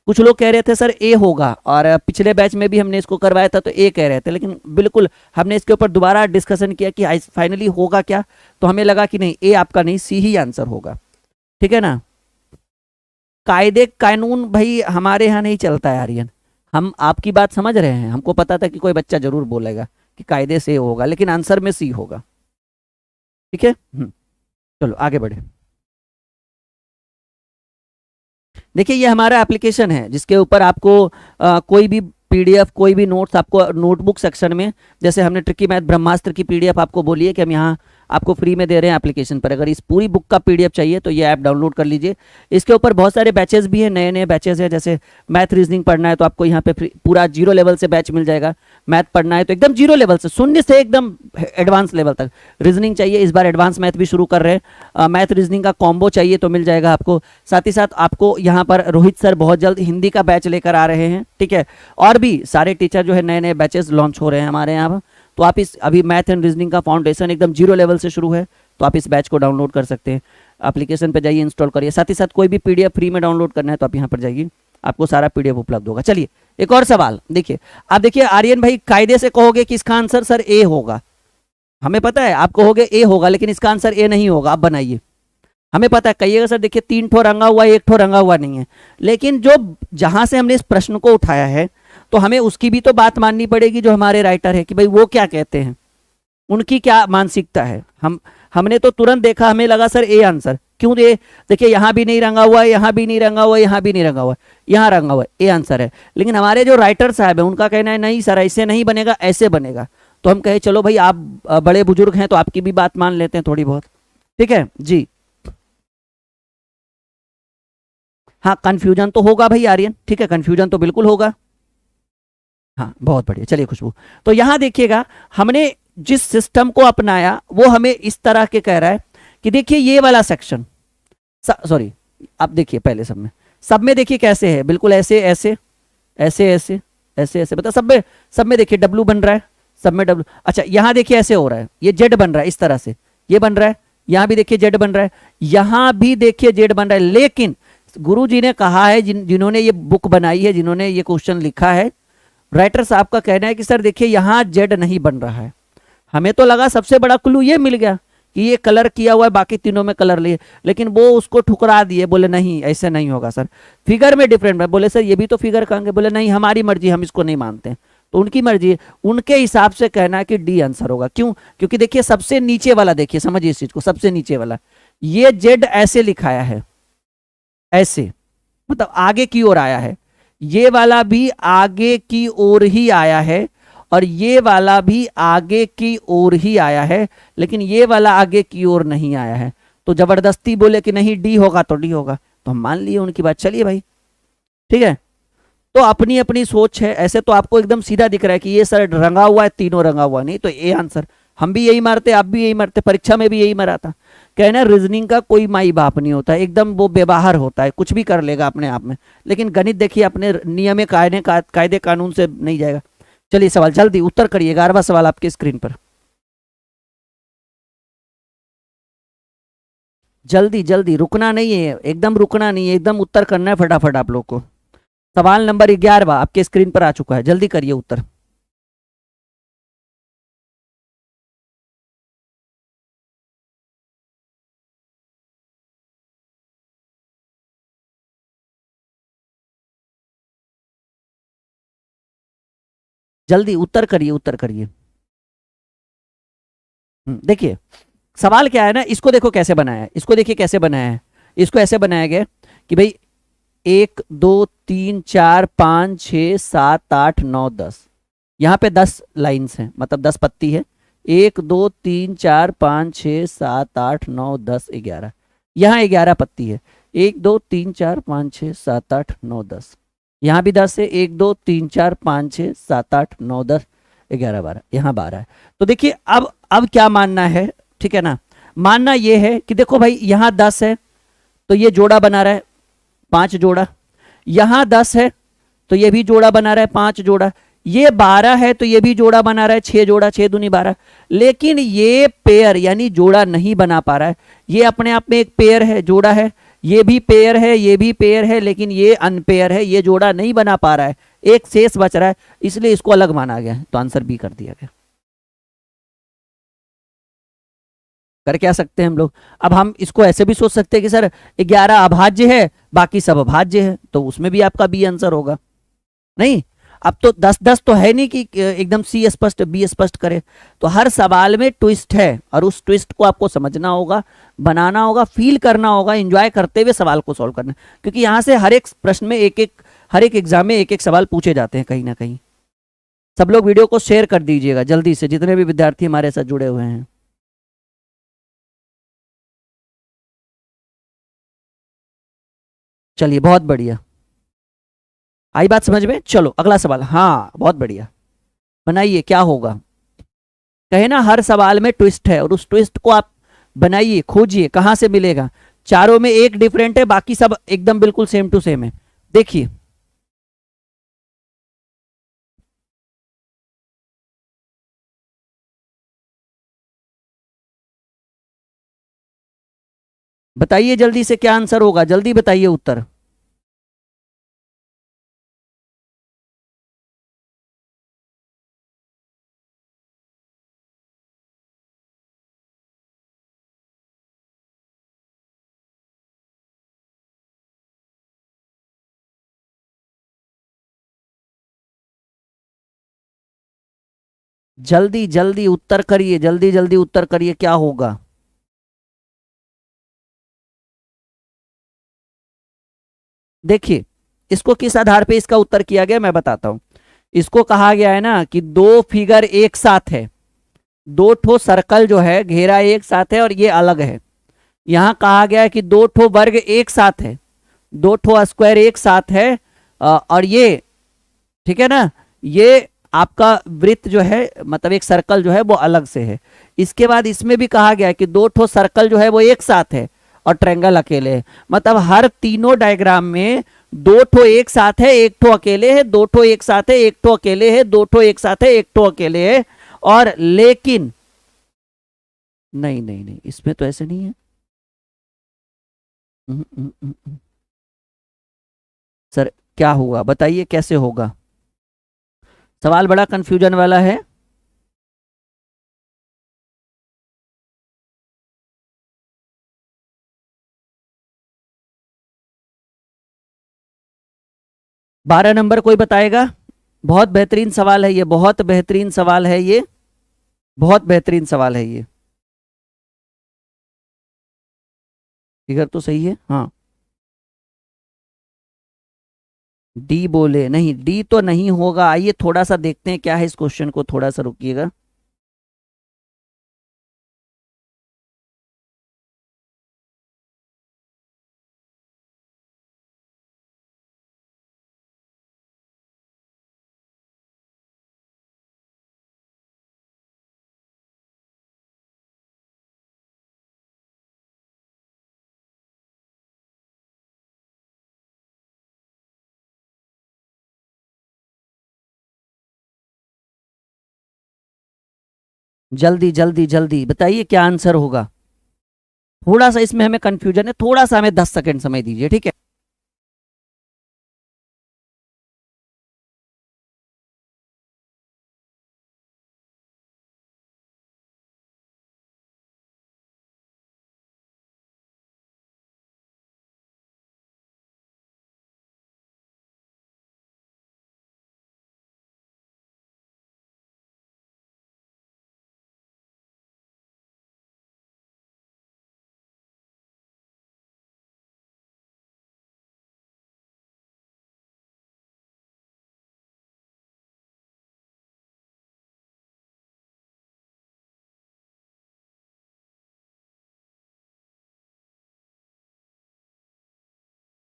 कुछ लोग कह रहे थे सर ए होगा, और पिछले बैच में भी हमने इसको करवाया था तो ए कह रहे थे, लेकिन बिल्कुल हमने इसके ऊपर दोबारा डिस्कशन किया कि फाइनली होगा क्या, तो हमें लगा कि नहीं, ए आपका नहीं, सी ही आंसर होगा। ठीक है ना। कायदे कानून भाई हमारे यहाँ नहीं चलता है आर्यन, हम आपकी बात समझ रहे हैं, हमको पता था कि कोई बच्चा जरूर बोलेगा कि कायदे से होगा, लेकिन आंसर में सी होगा। ठीक है, चलो आगे बढ़े। देखिए ये हमारा एप्लीकेशन है जिसके ऊपर आपको कोई भी पीडीएफ, कोई भी नोट्स आपको नोटबुक सेक्शन में, जैसे हमने ट्रिकी मैथ ब्रह्मास्त्र की पीडीएफ आपको बोली है कि हम यहाँ आपको फ्री में दे रहे हैं एप्लीकेशन पर। अगर इस पूरी बुक का पीडीएफ चाहिए तो ये ऐप डाउनलोड कर लीजिए। इसके ऊपर बहुत सारे बैचेस भी हैं, नए नए बैचेस हैं, जैसे मैथ रीजनिंग पढ़ना है तो आपको यहाँ पे पूरा 0 लेवल से बैच मिल जाएगा। मैथ पढ़ना है तो एकदम 0 लेवल से, शून्य से एकदम एडवांस लेवल तक। रीजनिंग चाहिए, इस बार एडवांस मैथ भी शुरू कर रहे हैं। मैथ रीजनिंग का कॉम्बो चाहिए तो मिल जाएगा आपको। साथ ही साथ आपको यहाँ पर रोहित सर बहुत जल्द हिंदी का बैच लेकर आ रहे हैं। ठीक है, और भी सारे टीचर जो है नए नए बैचेस लॉन्च हो रहे हैं हमारे यहाँ। तो आप इस अभी मैथ एंड रीजनिंग का फाउंडेशन एकदम 0 लेवल से शुरू है, तो आप इस बैच को डाउनलोड कर सकते हैं। एप्लीकेशन पे जाइए, इंस्टॉल करिए। साथ ही साथ कोई भी पीडीएफ फ्री में डाउनलोड करना है तो आप यहाँ पर जाइए, आपको सारा पीडीएफ उपलब्ध होगा। चलिए एक और सवाल देखिए। आप देखिए आर्यन भाई, कायदे से कहोगे कि इसका आंसर सर ए होगा, हमें पता है आप कहोगे ए होगा, लेकिन इसका आंसर ए नहीं होगा। आप बनाइए, हमें पता है। कहिएगा सर देखिए 3 ठो रंगा हुआ है, 1 ठो रंगा हुआ नहीं है, लेकिन जो जहां से हमने इस प्रश्न को उठाया है तो हमें उसकी भी तो बात माननी पड़ेगी, जो हमारे राइटर है, कि भाई वो क्या कहते हैं, उनकी क्या मानसिकता है। हमने तो तुरंत देखा, हमें लगा सर ए आंसर। क्यों? ए देखिए यहाँ भी नहीं रंगा हुआ है, यहाँ भी नहीं रंगा हुआ है, यहाँ भी नहीं रंगा हुआ है, यहाँ रंगा हुआ है, ए आंसर है। लेकिन हमारे जो राइटर साहब है उनका कहना है नहीं सर ऐसे नहीं बनेगा, ऐसे बनेगा। तो हम कहे चलो भाई आप बड़े बुजुर्ग हैं तो आपकी भी बात मान लेते हैं थोड़ी बहुत। ठीक है जी। हाँ कंफ्यूजन तो होगा भाई आर्यन, ठीक है, कंफ्यूजन तो बिल्कुल होगा। हाँ बहुत बढ़िया। चलिए खुशबू, तो यहां देखिएगा हमने जिस सिस्टम को अपनाया वो हमें इस तरह के कह रहा है कि देखिए ये वाला सेक्शन, सॉरी आप देखिए पहले सब में देखिए कैसे है, बिल्कुल ऐसे ऐसे ऐसे ऐसे ऐसे ऐसे, बता सब में देखिए डब्लू बन रहा है, सब में डब्लू। अच्छा यहाँ देखिए ऐसे हो रहा है, ये जेड बन रहा है इस तरह से, ये बन रहा है, यहाँ भी देखिए जेड बन रहा है, यहाँ भी देखिए जेड बन रहा है। लेकिन गुरुजी ने कहा है, जिन्होंने ये बुक बनाई है, जिन्होंने ये क्वेश्चन लिखा है, राइटर साहब का कहना है कि सर देखिए यहाँ जेड नहीं बन रहा है। हमें तो लगा सबसे बड़ा क्लू ये मिल गया कि ये कलर किया हुआ है, बाकी तीनों में कलर लिए, लेकिन वो उसको ठुकरा दिए, बोले नहीं ऐसे नहीं होगा सर, फिगर में डिफरेंट है। बोले सर ये भी तो फिगर कहेंगे, बोले नहीं हमारी मर्जी, हम इसको नहीं मानते। तो उनकी मर्जी है, उनके हिसाब से कहना है कि डी आंसर होगा। क्यों? क्योंकि देखिए सबसे नीचे वाला देखिए, समझिए इस चीज को, सबसे नीचे वाला ये जेड ऐसे लिखाया है, ऐसे मतलब आगे की ओर आया है, ये वाला भी आगे की ओर ही आया है, और ये वाला भी आगे की ओर ही आया है, लेकिन ये वाला आगे की ओर नहीं आया है। तो जबरदस्ती बोले कि नहीं डी होगा तो डी होगा, तो हम मान लिए उनकी बात। चलिए भाई ठीक है, तो अपनी अपनी सोच है। ऐसे तो आपको एकदम सीधा दिख रहा है कि ये सर रंगा हुआ है, तीनों रंगा हुआ, नहीं तो ए आंसर। हम भी यही मारते, आप भी यही मारते, परीक्षा में भी यही मारा था। कहना रीजनिंग का कोई माई बाप नहीं होता, एकदम वो बेबाहर होता है, कुछ भी कर लेगा अपने आप में। लेकिन गणित देखिए अपने नियम कायदे कानून से नहीं जाएगा। चलिए सवाल जल्दी उत्तर करिए, 11वां सवाल आपके स्क्रीन पर, जल्दी जल्दी, रुकना नहीं है, एकदम रुकना नहीं है, एकदम उत्तर करना है फटाफट आप लोग को। सवाल नंबर 11वां आपके स्क्रीन पर आ चुका है, जल्दी करिए उत्तर। जल्दी उत्तर करिए, उत्तर करिए। देखिए सवाल क्या है ना, इसको देखो कैसे बनाया है, इसको देखिए कैसे बनाया है। इसको ऐसे बनाया गया कि भाई 1 2 3 4 5 6 7 8 9 10, यहाँ पे 10 लाइन्स हैं, मतलब 10 पत्ती है। 1 2 3 4 5 6 7 8 9 10 11, यहाँ 11 पत्ती है। 1 2 3 4 5 6 7 8 9 10, यहाँ भी 10 है। 1 2 3 4 5 6 7 8 9 10 11 12, यहाँ 12 है। तो देखिए अब क्या मानना है, ठीक है ना। मानना ये है कि देखो भाई यहाँ 10 है तो ये जोड़ा बना रहा है 5 जोड़ा, यहाँ 10 है तो ये भी जोड़ा बना रहा है 5 जोड़ा, ये 12 है तो ये भी जोड़ा बना रहा है 6 जोड़ा, 6 दूनी 12। लेकिन ये पेयर यानी जोड़ा नहीं बना पा रहा है, ये अपने आप में एक पेयर है, जोड़ा है, ये भी पेयर है, ये भी पेयर है, लेकिन ये अनपेयर है, ये जोड़ा नहीं बना पा रहा है, एक शेष बच रहा है, इसलिए इसको अलग माना गया है। तो आंसर बी कर दिया गया। कर क्या सकते हैं हम लोग? अब हम इसको ऐसे भी सोच सकते हैं कि सर 11 अभाज्य है, बाकी सब अभाज्य है, तो उसमें भी आपका बी आंसर होगा। नहीं, अब तो 10-10 तो है नहीं कि एकदम सी स्पष्ट बी स्पष्ट करे। तो हर सवाल में ट्विस्ट है, और उस ट्विस्ट को आपको समझना होगा, बनाना होगा, फील करना होगा, एंजॉय करते हुए सवाल को सॉल्व करना, क्योंकि यहां से हर एक प्रश्न में हर एक एग्जाम में एक एक सवाल पूछे जाते हैं कहीं ना कहीं। सब लोग वीडियो को शेयर कर दीजिएगा जल्दी से, जितने भी विद्यार्थी हमारे साथ जुड़े हुए हैं। चलिए, बहुत बढ़िया, आई बात समझ में। चलो अगला सवाल। हाँ, बहुत बढ़िया, बनाइए, क्या होगा? कहे ना हर सवाल में ट्विस्ट है, और उस ट्विस्ट को आप बनाइए, खोजिए कहां से मिलेगा। चारों में एक डिफरेंट है, बाकी सब एकदम बिल्कुल सेम टू सेम है। देखिए, बताइए जल्दी से क्या आंसर होगा, जल्दी बताइए उत्तर। जल्दी जल्दी उत्तर करिए, जल्दी जल्दी उत्तर करिए, क्या होगा? देखिए, इसको किस आधार पे इसका उत्तर किया गया मैं बताता हूं। इसको कहा गया है ना कि दो फिगर एक साथ है, दो ठो सर्कल जो है घेरा एक साथ है और ये अलग है। यहां कहा गया है कि दो ठो वर्ग एक साथ है, दो ठो स्क्वायर एक साथ है, और ये, ठीक है ना, ये आपका वृत्त जो है, मतलब एक सर्कल जो है वो अलग से है। इसके बाद इसमें भी कहा गया है कि दो ठो सर्कल जो है वो एक साथ है और ट्रायंगल अकेले है। मतलब हर तीनों डायग्राम में दो ठो एक साथ है, एक ठो अकेले है, दो ठो एक साथ है, एक ठो अकेले है, दो ठो एक साथ है, एक ठो अकेले है। और लेकिन नहीं नहीं नहीं, इसमें तो ऐसे नहीं है। सर क्या हुआ, बताइए कैसे होगा? सवाल बड़ा कंफ्यूजन वाला है। बारह नंबर कोई बताएगा? बहुत बेहतरीन सवाल है ये, बहुत बेहतरीन सवाल है ये, बहुत बेहतरीन सवाल है ये। फिगर तो सही है, हाँ। डी बोले नहीं, डी तो नहीं होगा। आइए थोड़ा सा देखते हैं क्या है इस क्वेश्चन को, थोड़ा सा रुकिएगा। जल्दी जल्दी जल्दी बताइए क्या आंसर होगा। थोड़ा सा इसमें हमें कंफ्यूजन है, थोड़ा सा हमें 10 सेकंड समय दीजिए, ठीक है?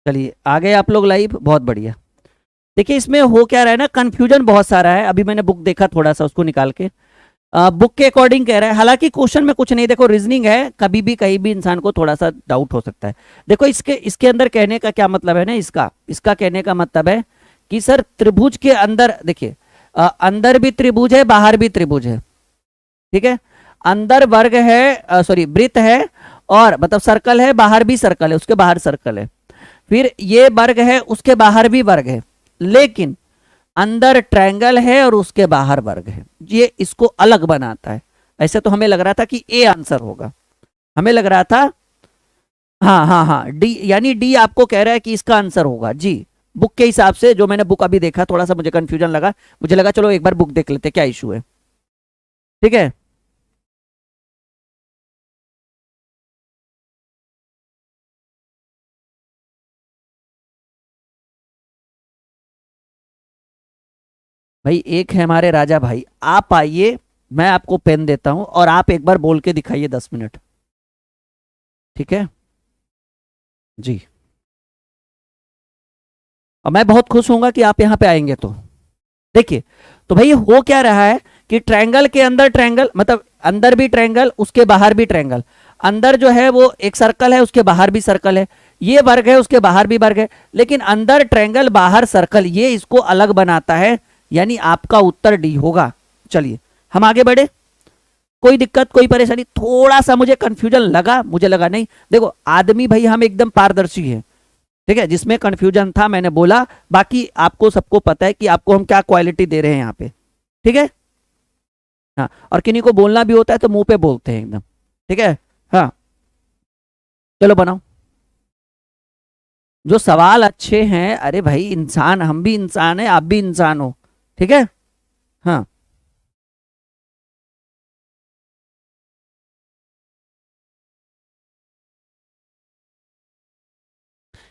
चलिए आ गए आप लोग लाइव, बहुत बढ़िया। देखिए इसमें हो क्या रहा है ना, कंफ्यूजन बहुत सारा है। अभी मैंने बुक देखा थोड़ा सा, उसको निकाल के बुक के अकॉर्डिंग कह रहा है। हालांकि क्वेश्चन में कुछ नहीं, देखो रीजनिंग है, कभी भी कहीं भी इंसान को थोड़ा सा डाउट हो सकता है। देखो इसके इसके अंदर कहने का क्या मतलब है ना, इसका इसका कहने का मतलब है कि सर त्रिभुज के अंदर, देखिए अंदर भी त्रिभुज है, बाहर भी त्रिभुज है, ठीक है। अंदर वर्ग है, सॉरी वृत्त है, और मतलब सर्कल है, बाहर भी सर्कल है, उसके बाहर सर्कल है, फिर ये वर्ग है, उसके बाहर भी वर्ग है, लेकिन अंदर ट्रायंगल है और उसके बाहर वर्ग है, ये इसको अलग बनाता है। ऐसे तो हमें लग रहा था कि ए आंसर होगा, हमें लग रहा था, हाँ हाँ हाँ डी, यानी डी आपको कह रहा है कि इसका आंसर होगा जी। बुक के हिसाब से, जो मैंने बुक अभी देखा, थोड़ा सा मुझे कंफ्यूजन लगा, मुझे लगा चलो एक बार बुक देख लेते क्या इशू है। ठीक है, भाई एक है हमारे राजा भाई, आप आइए, मैं आपको पेन देता हूं और आप एक बार बोल के दिखाइए 10 मिनट। ठीक है जी, और मैं बहुत खुश होऊंगा कि आप यहाँ पे आएंगे तो। देखिए, तो भाई हो क्या रहा है कि ट्रायंगल के अंदर ट्रायंगल, मतलब अंदर भी ट्रायंगल, उसके बाहर भी ट्रायंगल, अंदर जो है वो एक सर्कल है, उसके बाहर भी सर्कल है, ये वर्ग है, उसके बाहर भी वर्ग है, लेकिन अंदर ट्रायंगल बाहर सर्कल, ये इसको अलग बनाता है, यानी आपका उत्तर डी होगा। चलिए हम आगे बढ़े, कोई दिक्कत कोई परेशानी? थोड़ा सा मुझे कंफ्यूजन लगा, मुझे लगा नहीं, देखो आदमी भाई हम एकदम पारदर्शी है, ठीक है, जिसमें कंफ्यूजन था मैंने बोला, बाकी आपको सबको पता है कि आपको हम क्या क्वालिटी दे रहे हैं यहाँ पे। ठीक है, हाँ, और किन्हीं को बोलना भी होता है तो मुंह पे बोलते हैं एकदम। ठीक है, हाँ, चलो बनाओ। जो सवाल अच्छे हैं, अरे भाई इंसान, हम भी इंसान है, आप भी इंसान हो। ठीक है, हाँ,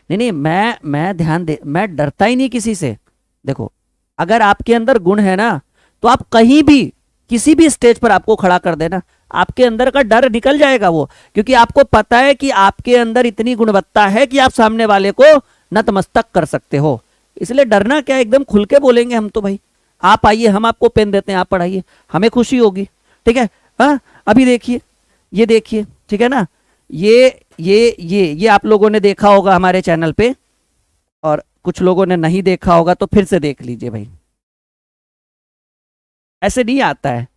नहीं नहीं, मैं ध्यान दे, मैं डरता ही नहीं किसी से। देखो, अगर आपके अंदर गुण है ना, तो आप कहीं भी किसी भी स्टेज पर आपको खड़ा कर देना, आपके अंदर का डर निकल जाएगा वो, क्योंकि आपको पता है कि आपके अंदर इतनी गुणवत्ता है कि आप सामने वाले को नतमस्तक कर सकते हो। इसलिए डरना क्या, एकदम खुल के बोलेंगे हम तो भाई। आप आइए, हम आपको पेन देते हैं, आप पढ़ाइए, हमें खुशी होगी। ठीक है, हाँ, अभी देखिए, ये देखिए, ठीक है ना, ये ये आप लोगों ने देखा होगा हमारे चैनल पे, और कुछ लोगों ने नहीं देखा होगा तो फिर से देख लीजिए भाई। ऐसे नहीं आता है,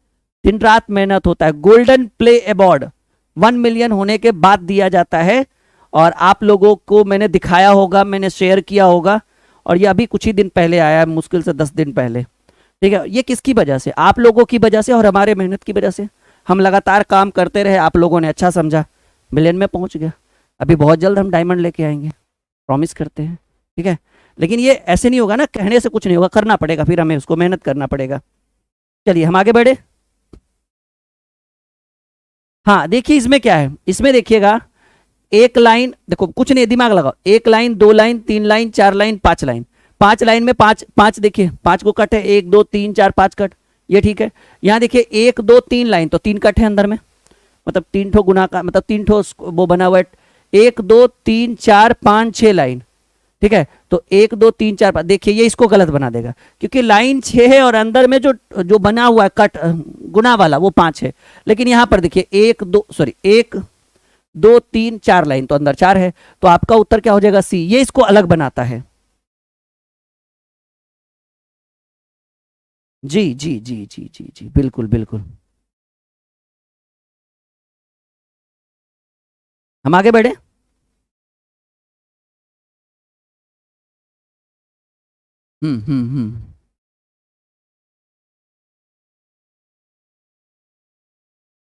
दिन रात मेहनत होता है। गोल्डन प्ले अवार्ड 1 मिलियन होने के बाद दिया जाता है, और आप लोगों को मैंने दिखाया होगा, मैंने शेयर किया होगा, और ये अभी कुछ ही दिन पहले आया है, मुश्किल से 10 दिन पहले। ठीक है, ये किसकी वजह से? आप लोगों की वजह से और हमारे मेहनत की वजह से। हम लगातार काम करते रहे, आप लोगों ने अच्छा समझा, मिलियन में पहुंच गया। अभी बहुत जल्द हम डायमंड लेके आएंगे, प्रॉमिस करते हैं। ठीक है, लेकिन ये ऐसे नहीं होगा ना, कहने से कुछ नहीं होगा, करना पड़ेगा, फिर हमें उसको मेहनत करना पड़ेगा। चलिए हम आगे बढ़े। हाँ देखिए, इसमें क्या है, इसमें देखिएगा, एक लाइन, देखो कुछ नहीं, दिमाग लगाओ, एक लाइन, दो लाइन, तीन लाइन, चार लाइन, पांच लाइन, पांच लाइन में पांच पांच, देखिए पांच को कट है, एक दो तीन चार पांच कट, ये ठीक है। यहाँ देखिए एक दो तीन लाइन, तो तीन कट है अंदर में, मतलब तीन ठो गुना का, मतलब तीन ठो वो बना हुआ है, एक दो तीन चार पांच छह लाइन। ठीक है, तो एक दो तीन चार पांच, देखिए ये इसको गलत बना देगा, क्योंकि लाइन छह है और अंदर में जो जो बना हुआ है कट गुना वाला वो पांच है, लेकिन यहां पर देखिए एक दो, सॉरी, एक दो तीन चार लाइन, तो अंदर चार है, तो आपका उत्तर क्या हो जाएगा? सी, ये इसको अलग बनाता है। जी जी जी जी जी जी, बिल्कुल बिल्कुल। हम आगे बढ़े। हम्म।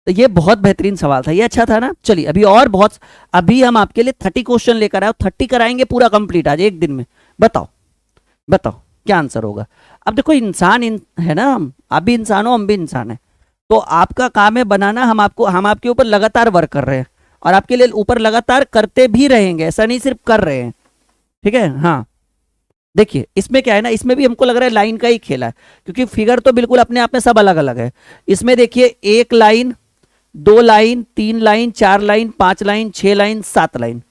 तो ये बहुत बेहतरीन सवाल था, ये अच्छा था ना। चलिए अभी और बहुत, अभी हम आपके लिए 30 क्वेश्चन लेकर आए, 30 कराएंगे पूरा कंप्लीट आज एक दिन में। बताओ, बताओ क्या आंसर होगा। अब देखो, इंसान है ना, हम, आप भी इंसान हो, हम भी इंसान है, तो आपका काम है बनाना, हम आपके ऊपर लगातार वर्क कर रहे हैं, और आपके लिए ऊपर लगातार करते भी रहेंगे, ऐसा नहीं सिर्फ कर रहे हैं। ठीक है, हाँ, देखिए इसमें क्या है ना, इसमें भी हमको लग रहा है लाइन का ही खेला है, क्योंकि फिगर तो बिल्कुल अपने आप में सब अलग अलग है। इसमें देखिए एक लाइन, दो लाइन, तीन लाइन, चार लाइन, पांच लाइन, छह लाइन, सात लाइन,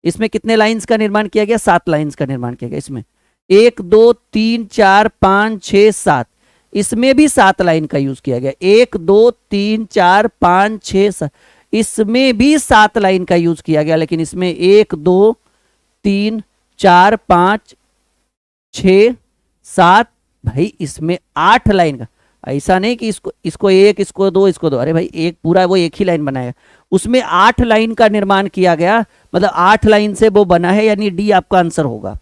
इसमें कितने लाइंस का निर्माण किया गया? 7 लाइंस का निर्माण किया गया इसमें। एक दो तीन चार पांच छह सात, इसमें भी 7 लाइन का यूज किया गया। एक दो तीन चार पांच छह सात, इसमें भी 7 लाइन का यूज किया गया, लेकिन इसमें एक दो तीन चार पांच छ सात, भाई इसमें 8 लाइन का। ऐसा नहीं कि इसको इसको एक, इसको दो, इसको दो। अरे भाई एक पूरा वो एक ही लाइन बनाया, उसमें 8 लाइन का निर्माण किया गया, मतलब 8 लाइन से वो बना है, यानी डी आपका आंसर होगा।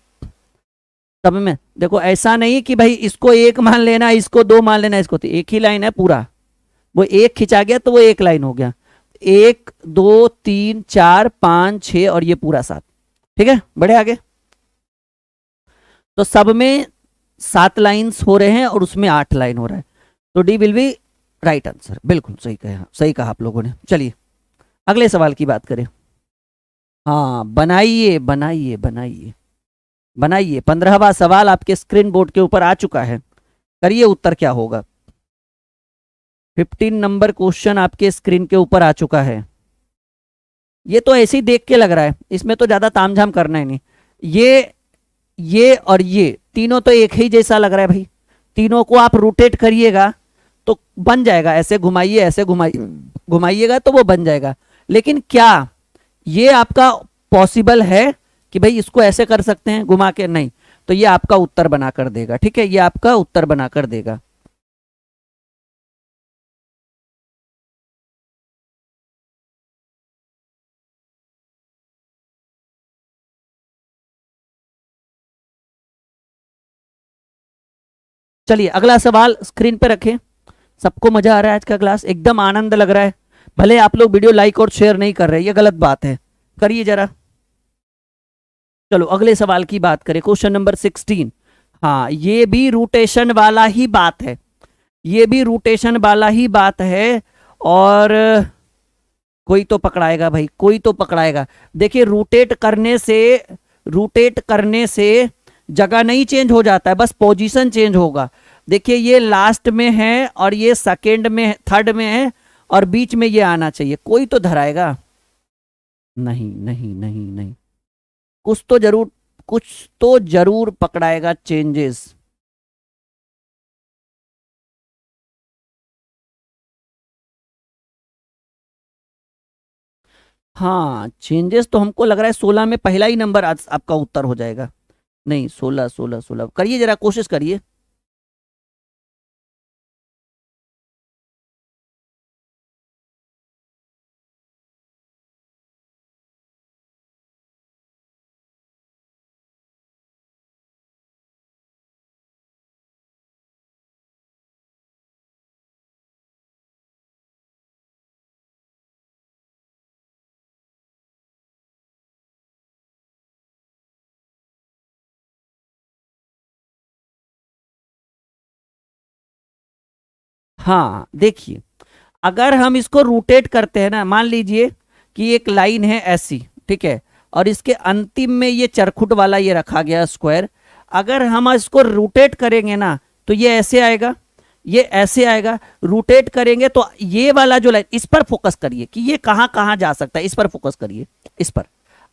तब में देखो ऐसा नहीं कि भाई इसको एक मान लेना, इसको दो मान लेना, इसको तो एक ही लाइन है पूरा, वो एक खिंचा गया तो वो एक लाइन हो गया। 1 2 3 4 5 6 और ये पूरा 7। ठीक है, बढ़े आगे। तो सब में 7 लाइन्स हो रहे हैं और उसमें 8 लाइन हो रहा है, तो D will be right answer. बिल्कुल सही कहा, सही कहा आप लोगों ने। चलिए अगले सवाल की बात करें। हाँ, बनाइए बनाइए बनाइए बनाइए। 15वां सवाल आपके स्क्रीन बोर्ड के ऊपर आ चुका है, करिए उत्तर क्या होगा। 15 नंबर क्वेश्चन आपके स्क्रीन के ऊपर आ चुका है। ये तो ऐसे ही देख के लग रहा है, इसमें तो ज्यादा तामझाम करना है नहीं। ये और ये तीनों तो एक ही जैसा लग रहा है भाई, तीनों को आप रोटेट करिएगा तो बन जाएगा। ऐसे घुमाइए, ऐसे घुमाइए, घुमाइएगा तो वो बन जाएगा। लेकिन क्या ये आपका पॉसिबल है कि भाई इसको ऐसे कर सकते हैं घुमा के? नहीं, तो ये आपका उत्तर बना कर देगा। ठीक है, ये आपका उत्तर बना कर देगा। चलिए अगला सवाल स्क्रीन पे रखें। सबको मजा आ रहा है आज का क्लास, एकदम आनंद लग रहा है। भले आप लोग वीडियो लाइक और शेयर नहीं कर रहे, ये गलत बात है, करिए जरा। चलो अगले सवाल की बात करें, क्वेश्चन नंबर 16। हाँ, ये भी रोटेशन वाला ही बात है, ये भी रोटेशन वाला ही बात है। और कोई तो पकड़ाएगा भाई, कोई तो पकड़ाएगा। देखिए रोटेट करने से जगह नहीं चेंज हो जाता है, बस पोजीशन चेंज होगा। देखिए ये लास्ट में है और ये सेकेंड में, थर्ड में है और बीच में ये आना चाहिए। कोई तो धराएगा। नहीं नहीं नहीं नहीं, कुछ तो जरूर पकड़ाएगा चेंजेस। हाँ, चेंजेस तो हमको लग रहा है 16 में पहला ही नंबर आज आपका उत्तर हो जाएगा। नहीं, 16 16 16 करिए जरा, कोशिश करिए। हाँ देखिए, अगर हम इसको रोटेट करते हैं ना, मान लीजिए कि एक लाइन है ऐसी, ठीक है, और इसके अंतिम में ये चरखुट वाला ये रखा गया स्क्वायर। अगर हम इसको रोटेट करेंगे ना तो ये ऐसे आएगा, ये ऐसे आएगा। रोटेट करेंगे तो ये वाला जो लाइन, इस पर फोकस करिए कि ये कहां कहां जा सकता है, इस पर फोकस करिए। इस पर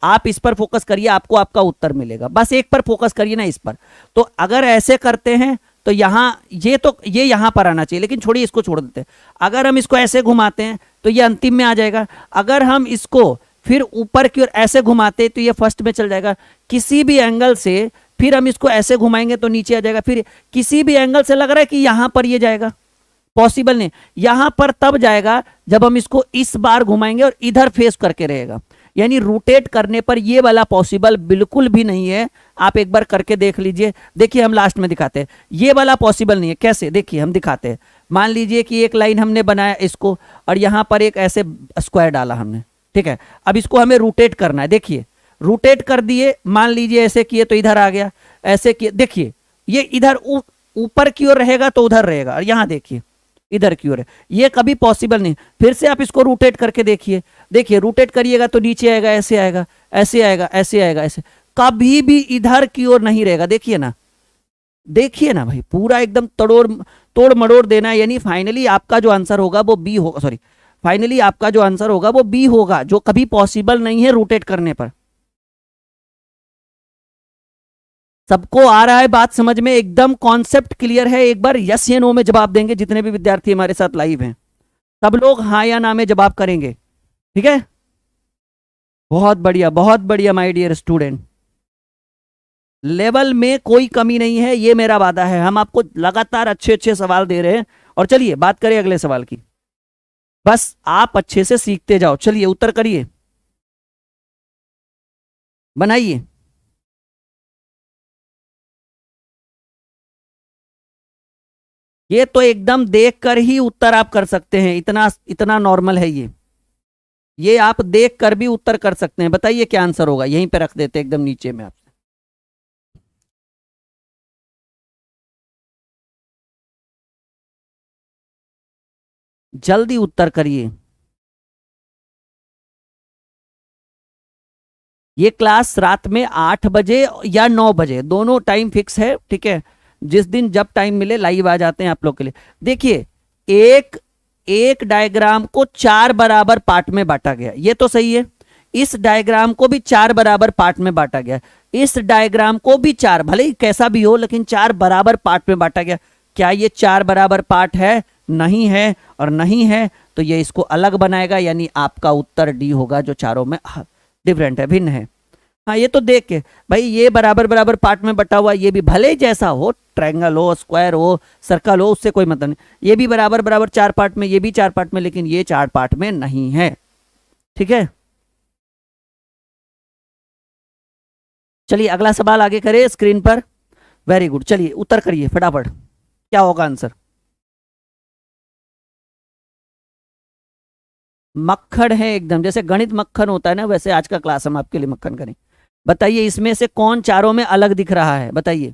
आप इस पर फोकस करिए, आपको आपका उत्तर मिलेगा। बस एक पर फोकस करिए ना, इस पर। तो अगर ऐसे करते हैं तो यहां ये यहां पर आना चाहिए, लेकिन छोड़िए, इसको छोड़ देते हैं। अगर हम इसको ऐसे घुमाते हैं तो ये अंतिम में आ जाएगा। अगर हम इसको फिर ऊपर की ओर ऐसे घुमाते तो ये फर्स्ट में चल जाएगा। किसी भी एंगल से फिर हम इसको ऐसे घुमाएंगे तो नीचे आ जाएगा। फिर किसी भी एंगल से लग रहा है कि यहां पर ये जाएगा, पॉसिबल नहीं। यहां पर तब जाएगा जब हम इसको इस बार घुमाएंगे और इधर फेस करके रहेगा, यानी रोटेट करने पर ये वाला पॉसिबल बिल्कुल भी नहीं है। आप एक बार करके देख लीजिए। देखिए हम लास्ट में दिखाते हैं, ये वाला पॉसिबल नहीं है। कैसे, देखिए हम दिखाते हैं। मान लीजिए कि एक लाइन हमने बनाया इसको और यहां पर एक ऐसे स्क्वायर डाला हमने, ठीक है। अब इसको हमें रोटेट करना है। देखिए रोटेट कर दिए, मान लीजिए ऐसे किए तो इधर आ गया, ऐसे किए, देखिए ये इधर ऊपर की ओर रहेगा तो उधर रहेगा, और यहां देखिए इधर की ओर है। ये कभी पॉसिबल नहीं। फिर से आप इसको रोटेट करके देखिए, देखिए रोटेट करिएगा तो नीचे आएगा, ऐसे आएगा, ऐसे आएगा, ऐसे आएगा, ऐसे। कभी भी इधर की ओर नहीं रहेगा। देखिए ना, देखिए ना भाई, पूरा एकदम तोड़ मड़ोड़ देना है। यानी फाइनली आपका जो आंसर होगा वो बी होगा, सॉरी, फाइनली आपका जो आंसर होगा वो बी होगा, जो कभी पॉसिबल नहीं है रोटेट करने पर। सबको आ रहा है बात समझ में? एकदम कॉन्सेप्ट क्लियर है? एक बार यस या नो में जवाब देंगे जितने भी विद्यार्थी हमारे साथ लाइव हैं। सब लोग हाँ या ना में जवाब करेंगे, ठीक है? बहुत बढ़िया माय डियर स्टूडेंट। लेवल में कोई कमी नहीं है, ये मेरा वादा है। हम आपको लगातार अच्छे अच्छे सवाल दे रहे हैं और चलिए बात करें अगले सवाल की। बस आप अच्छे से सीखते जाओ। चलिए उत्तर करिए, बनाइए। ये तो एकदम देखकर ही उत्तर आप कर सकते हैं, इतना इतना नॉर्मल है ये आप देख कर भी उत्तर कर सकते हैं। बताइए क्या आंसर होगा, यहीं पे रख देते एकदम नीचे में आप। जल्दी उत्तर करिए। ये क्लास रात में 8 बजे या 9 बजे, दोनों टाइम फिक्स है, ठीक है। जिस दिन जब टाइम मिले लाइव आ जाते हैं आप लोग के लिए। देखिए, एक एक डायग्राम को 4 बराबर पार्ट में बांटा गया, ये तो सही है। इस डायग्राम को भी 4 बराबर पार्ट में बांटा गया, इस डायग्राम को भी 4, भले ही कैसा भी हो लेकिन 4 बराबर पार्ट में बांटा गया। क्या ये 4 बराबर पार्ट है? नहीं है, और नहीं है तो ये इसको अलग बनाएगा, यानी आपका उत्तर डी होगा, जो चारों में डिफरेंट है, भिन्न है। हाँ, ये तो देख के भाई, ये बराबर बराबर पार्ट में बटा हुआ, ये भी भले ही जैसा हो, ट्रायंगल हो, स्क्वायर हो, सर्कल हो, उससे कोई मतलब नहीं। ये भी बराबर बराबर 4 पार्ट में, ये भी 4 पार्ट में, लेकिन ये 4 पार्ट में नहीं है, ठीक है। चलिए अगला सवाल आगे करें स्क्रीन पर। वेरी गुड, चलिए उत्तर करिए फटाफट, क्या होगा आंसर। मक्खन है एकदम, जैसे गणित मक्खन होता है ना, वैसे आज का क्लास हम आपके लिए मक्खन करें। बताइए इसमें से कौन चारों में अलग दिख रहा है, बताइए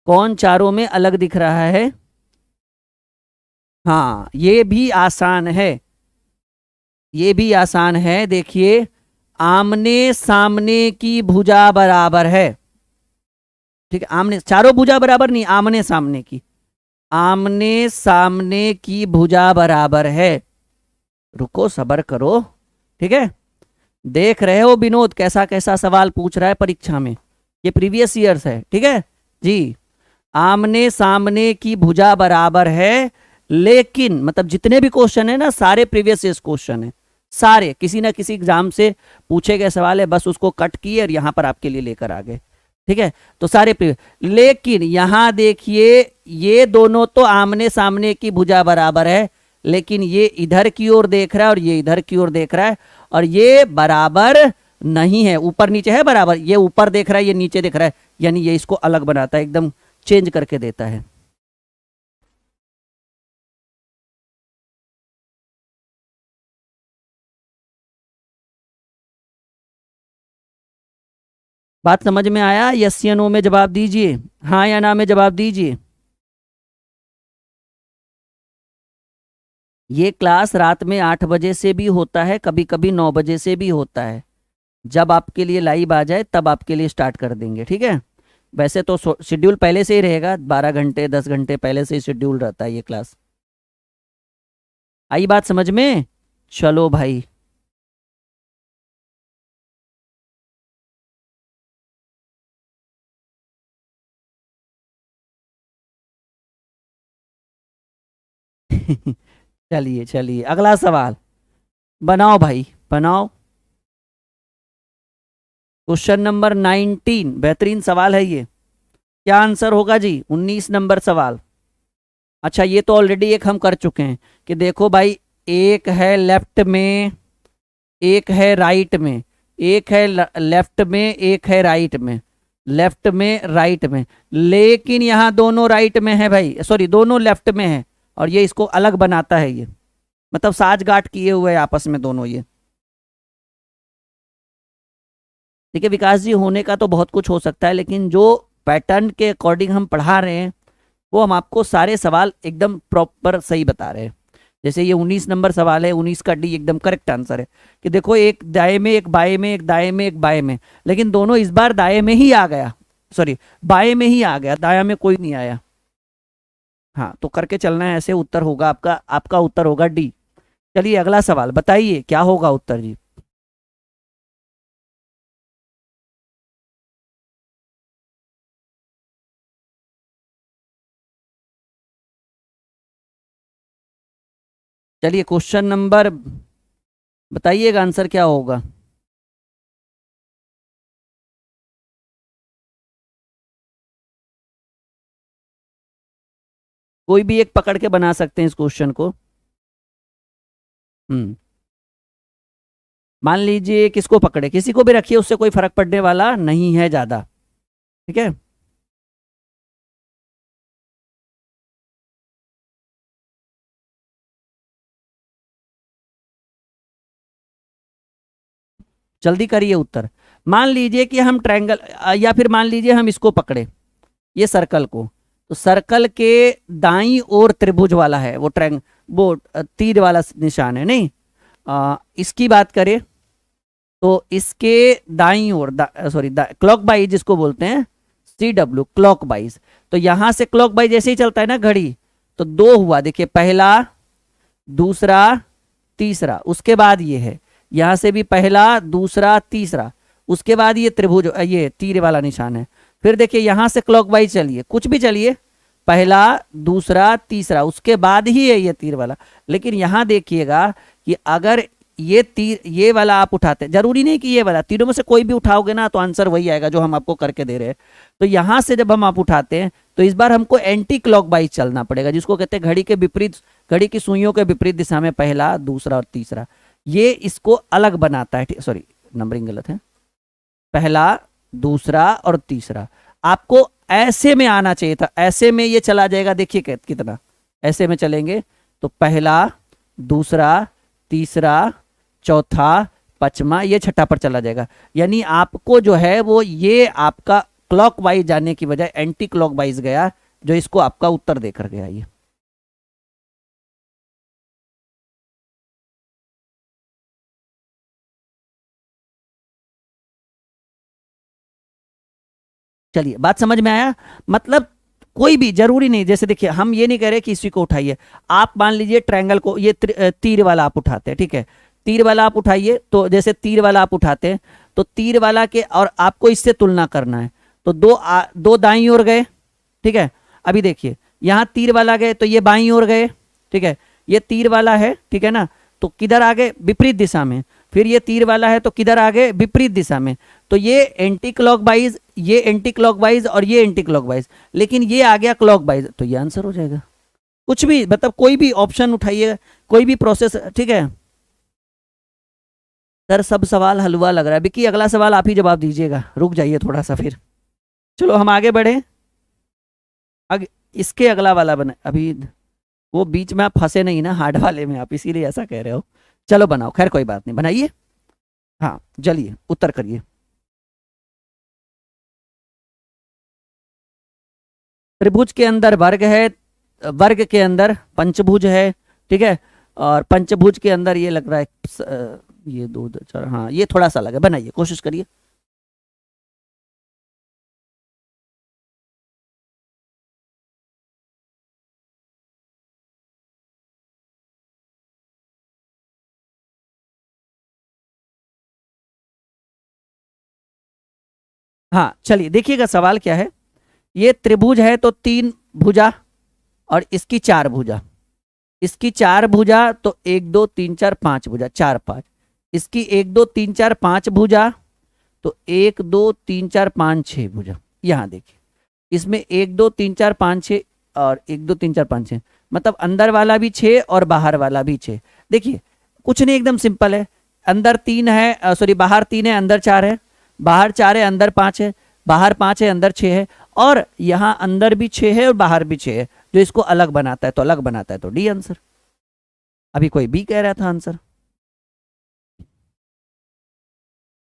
कौन चारों में अलग दिख रहा है। हाँ, ये भी आसान है, ये भी आसान है। देखिए, आमने सामने की भुजा बराबर है, ठीक है। आमने, चारों भुजा बराबर नहीं, आमने सामने की, आमने सामने की भुजा बराबर है। रुको, सबर करो, ठीक है। देख रहे हो विनोद कैसा कैसा सवाल पूछ रहा है परीक्षा में, ये प्रीवियस ईयर्स है, ठीक है जी। आमने सामने की भुजा बराबर है, लेकिन मतलब जितने भी क्वेश्चन है ना, सारे प्रीवियस ईयर्स क्वेश्चन है, सारे किसी ना किसी एग्जाम से पूछे गए सवाल है, बस उसको कट किए और यहां पर आपके लिए लेकर आ गए, ठीक है। तो सारे लेकिन यहां देखिए, ये दोनों तो आमने सामने की भुजा बराबर है, लेकिन ये इधर की ओर देख रहा है और ये इधर की ओर देख रहा है, और ये बराबर नहीं है। ऊपर नीचे है बराबर, ये ऊपर देख रहा है, ये नीचे देख रहा है, यानी ये इसको अलग बनाता है, एकदम चेंज करके देता है। बात समझ में आया? यस या नो में जवाब दीजिए, हाँ या ना में जवाब दीजिए। ये क्लास रात में 8 बजे से भी होता है, कभी कभी 9 बजे से भी होता है। जब आपके लिए लाइव आ जाए तब आपके लिए स्टार्ट कर देंगे, ठीक है। वैसे तो शेड्यूल पहले से ही रहेगा, 12 घंटे 10 घंटे पहले से ही शेड्यूल रहता है ये क्लास। आई बात समझ में? चलो भाई। चलिए चलिए अगला सवाल बनाओ भाई, बनाओ। क्वेश्चन नंबर 19, बेहतरीन सवाल है ये। क्या आंसर होगा जी? 19 नंबर सवाल। अच्छा, ये तो ऑलरेडी एक हम कर चुके हैं कि देखो भाई, एक है लेफ्ट में, एक है राइट में, एक है लेफ्ट में, एक है राइट में, लेफ्ट में राइट में, लेकिन यहाँ दोनों राइट में है भाई, सॉरी दोनों लेफ्ट में है, और ये इसको अलग बनाता है, ये मतलब साठगांठ किए हुए हैं आपस में दोनों ये। ठीक है विकास जी, होने का तो बहुत कुछ हो सकता है, लेकिन जो पैटर्न के अकॉर्डिंग हम पढ़ा रहे हैं वो हम आपको सारे सवाल एकदम प्रॉपर सही बता रहे हैं। जैसे ये 19 नंबर सवाल है, 19 का डी एकदम करेक्ट आंसर है कि देखो, एक दाएं में, एक बाएं में, एक दाएं में, एक बाएं में, लेकिन दोनों इस बार दाएं में ही आ गया, सॉरी बाएं में ही आ गया, दाया में कोई नहीं आया। हाँ, तो करके चलना है ऐसे, उत्तर होगा आपका, आपका उत्तर होगा डी। चलिए अगला सवाल बताइए क्या होगा उत्तर जी। चलिए क्वेश्चन नंबर, बताइएगा आंसर क्या होगा। कोई भी एक पकड़ के बना सकते हैं इस क्वेश्चन को। हम्म, मान लीजिए किसको पकड़े, किसी को भी रखिए, उससे कोई फर्क पड़ने वाला नहीं है ज्यादा। ठीक है, जल्दी करिए उत्तर। मान लीजिए कि हम ट्रायंगल, या फिर मान लीजिए हम इसको पकड़े, ये सर्कल को, तो सर्कल के दाईं ओर त्रिभुज वाला है वो वो तीर वाला निशान है नहीं। इसकी बात करें तो इसके दाईं ओर सॉरी क्लॉक वाइज जिसको बोलते हैं, CW क्लॉक वाइज, तो यहां से क्लॉक वाइज जैसे ही चलता है ना घड़ी, तो दो हुआ, देखिए पहला, दूसरा, तीसरा, उसके बाद ये है, यहां से भी पहला, दूसरा, तीसरा, उसके बाद ये त्रिभुज, ये तीर वाला निशान है। फिर देखिए यहां से क्लॉकवाइज चलिए, कुछ भी चलिए, पहला, दूसरा, तीसरा, उसके बाद ही है ये तीर वाला। लेकिन यहां देखिएगा कि अगर ये तीर, ये वाला आप उठाते हैं, जरूरी नहीं कि ये वाला, तीनों में से कोई भी उठाओगे ना तो आंसर वही आएगा जो हम आपको करके दे रहे हैं। तो यहां से जब हम आप उठाते हैं तो इस बार हमको एंटी क्लॉकवाइज चलना पड़ेगा, जिसको कहते हैं घड़ी के विपरीत, घड़ी की सुइयों के विपरीत दिशा में पहला, दूसरा और तीसरा। ये इसको अलग बनाता है, सॉरी नंबरिंग गलत है, पहला, दूसरा और तीसरा। आपको ऐसे में आना चाहिए था, ऐसे में ये चला जाएगा, देखिए कितना ऐसे में चलेंगे, तो पहला, दूसरा, तीसरा, चौथा, पांचवा, ये छठा पर चला जाएगा। यानी आपको जो है वो ये आपका क्लॉकवाइज जाने की बजाय एंटी क्लॉकवाइज गया, जो इसको आपका उत्तर देकर गया ये। चलिए बात समझ में आया। मतलब कोई भी जरूरी नहीं, जैसे देखिए हम ये नहीं कह रहे कि इसी को उठाइए, आप मान लीजिए ट्रायंगल को, ये तीर वाला आप उठाते हैं, ठीक है, तीर वाला आप उठाइए, तो जैसे तीर वाला आप उठाते हैं तो तीर वाला के, और आपको इससे तुलना करना है, तो दो दाईं ओर गए, ठीक है। अभी देखिए यहाँ तीर वाला गए तो ये बाईं ओर गए, ठीक है, ये तीर वाला है, ठीक है ना, तो किधर आ गए, विपरीत दिशा में। फिर ये तीर वाला है तो किधर आ गए, विपरीत दिशा में। तो ये एंटी क्लॉकवाइज, ये एंटी क्लॉकवाइज और ये एंटी क्लॉकवाइज, लेकिन ये आ गया क्लॉकवाइज, तो ये आंसर हो जाएगा। कुछ भी, मतलब कोई भी ऑप्शन उठाइए, कोई भी प्रोसेस, ठीक है। सर सब सवाल हलवा लग रहा है, बिक्की अगला सवाल आप ही जवाब दीजिएगा, रुक जाइए थोड़ा सा फिर। चलो हम आगे बढ़े, इसके अगला वाला बने अभी, वो बीच में आप फंसे नहीं ना हार्ड वाले में, आप इसीलिए ऐसा कह रहे हो। चलो बनाओ, खैर कोई बात नहीं, बनाइए। हाँ चलिए उत्तर करिए। त्रिभुज के अंदर वर्ग है, वर्ग के अंदर पंचभुज है, ठीक है, और पंचभुज के अंदर ये लग रहा है ये दो दो चार, हाँ ये थोड़ा सा लगा, बनाइए, कोशिश करिए। हाँ चलिए देखिएगा सवाल क्या है। ये त्रिभुज है तो तीन भुजा और इसकी चार भुजा, इसकी चार भुजा तो एक दो तीन चार पांच भुजा, चार पांच, इसकी एक दो तीन चार पांच भुजा, तो एक दो तीन चार पांच छह भुजा। यहां देखिए इसमें एक दो तीन चार पांच छह और एक दो तीन चार पांच छह, मतलब अंदर वाला भी छह और बाहर वाला भी छह। देखिए कुछ नहीं, एकदम सिंपल है, अंदर तीन है, सॉरी बाहर तीन है अंदर चार है, बाहर चार है अंदर पांच है, बाहर पांच है अंदर छह है, और यहां अंदर भी छह है और बाहर भी छह है, जो इसको अलग बनाता है, तो अलग बनाता है, तो डी आंसर। अभी कोई बी कह रहा था आंसर।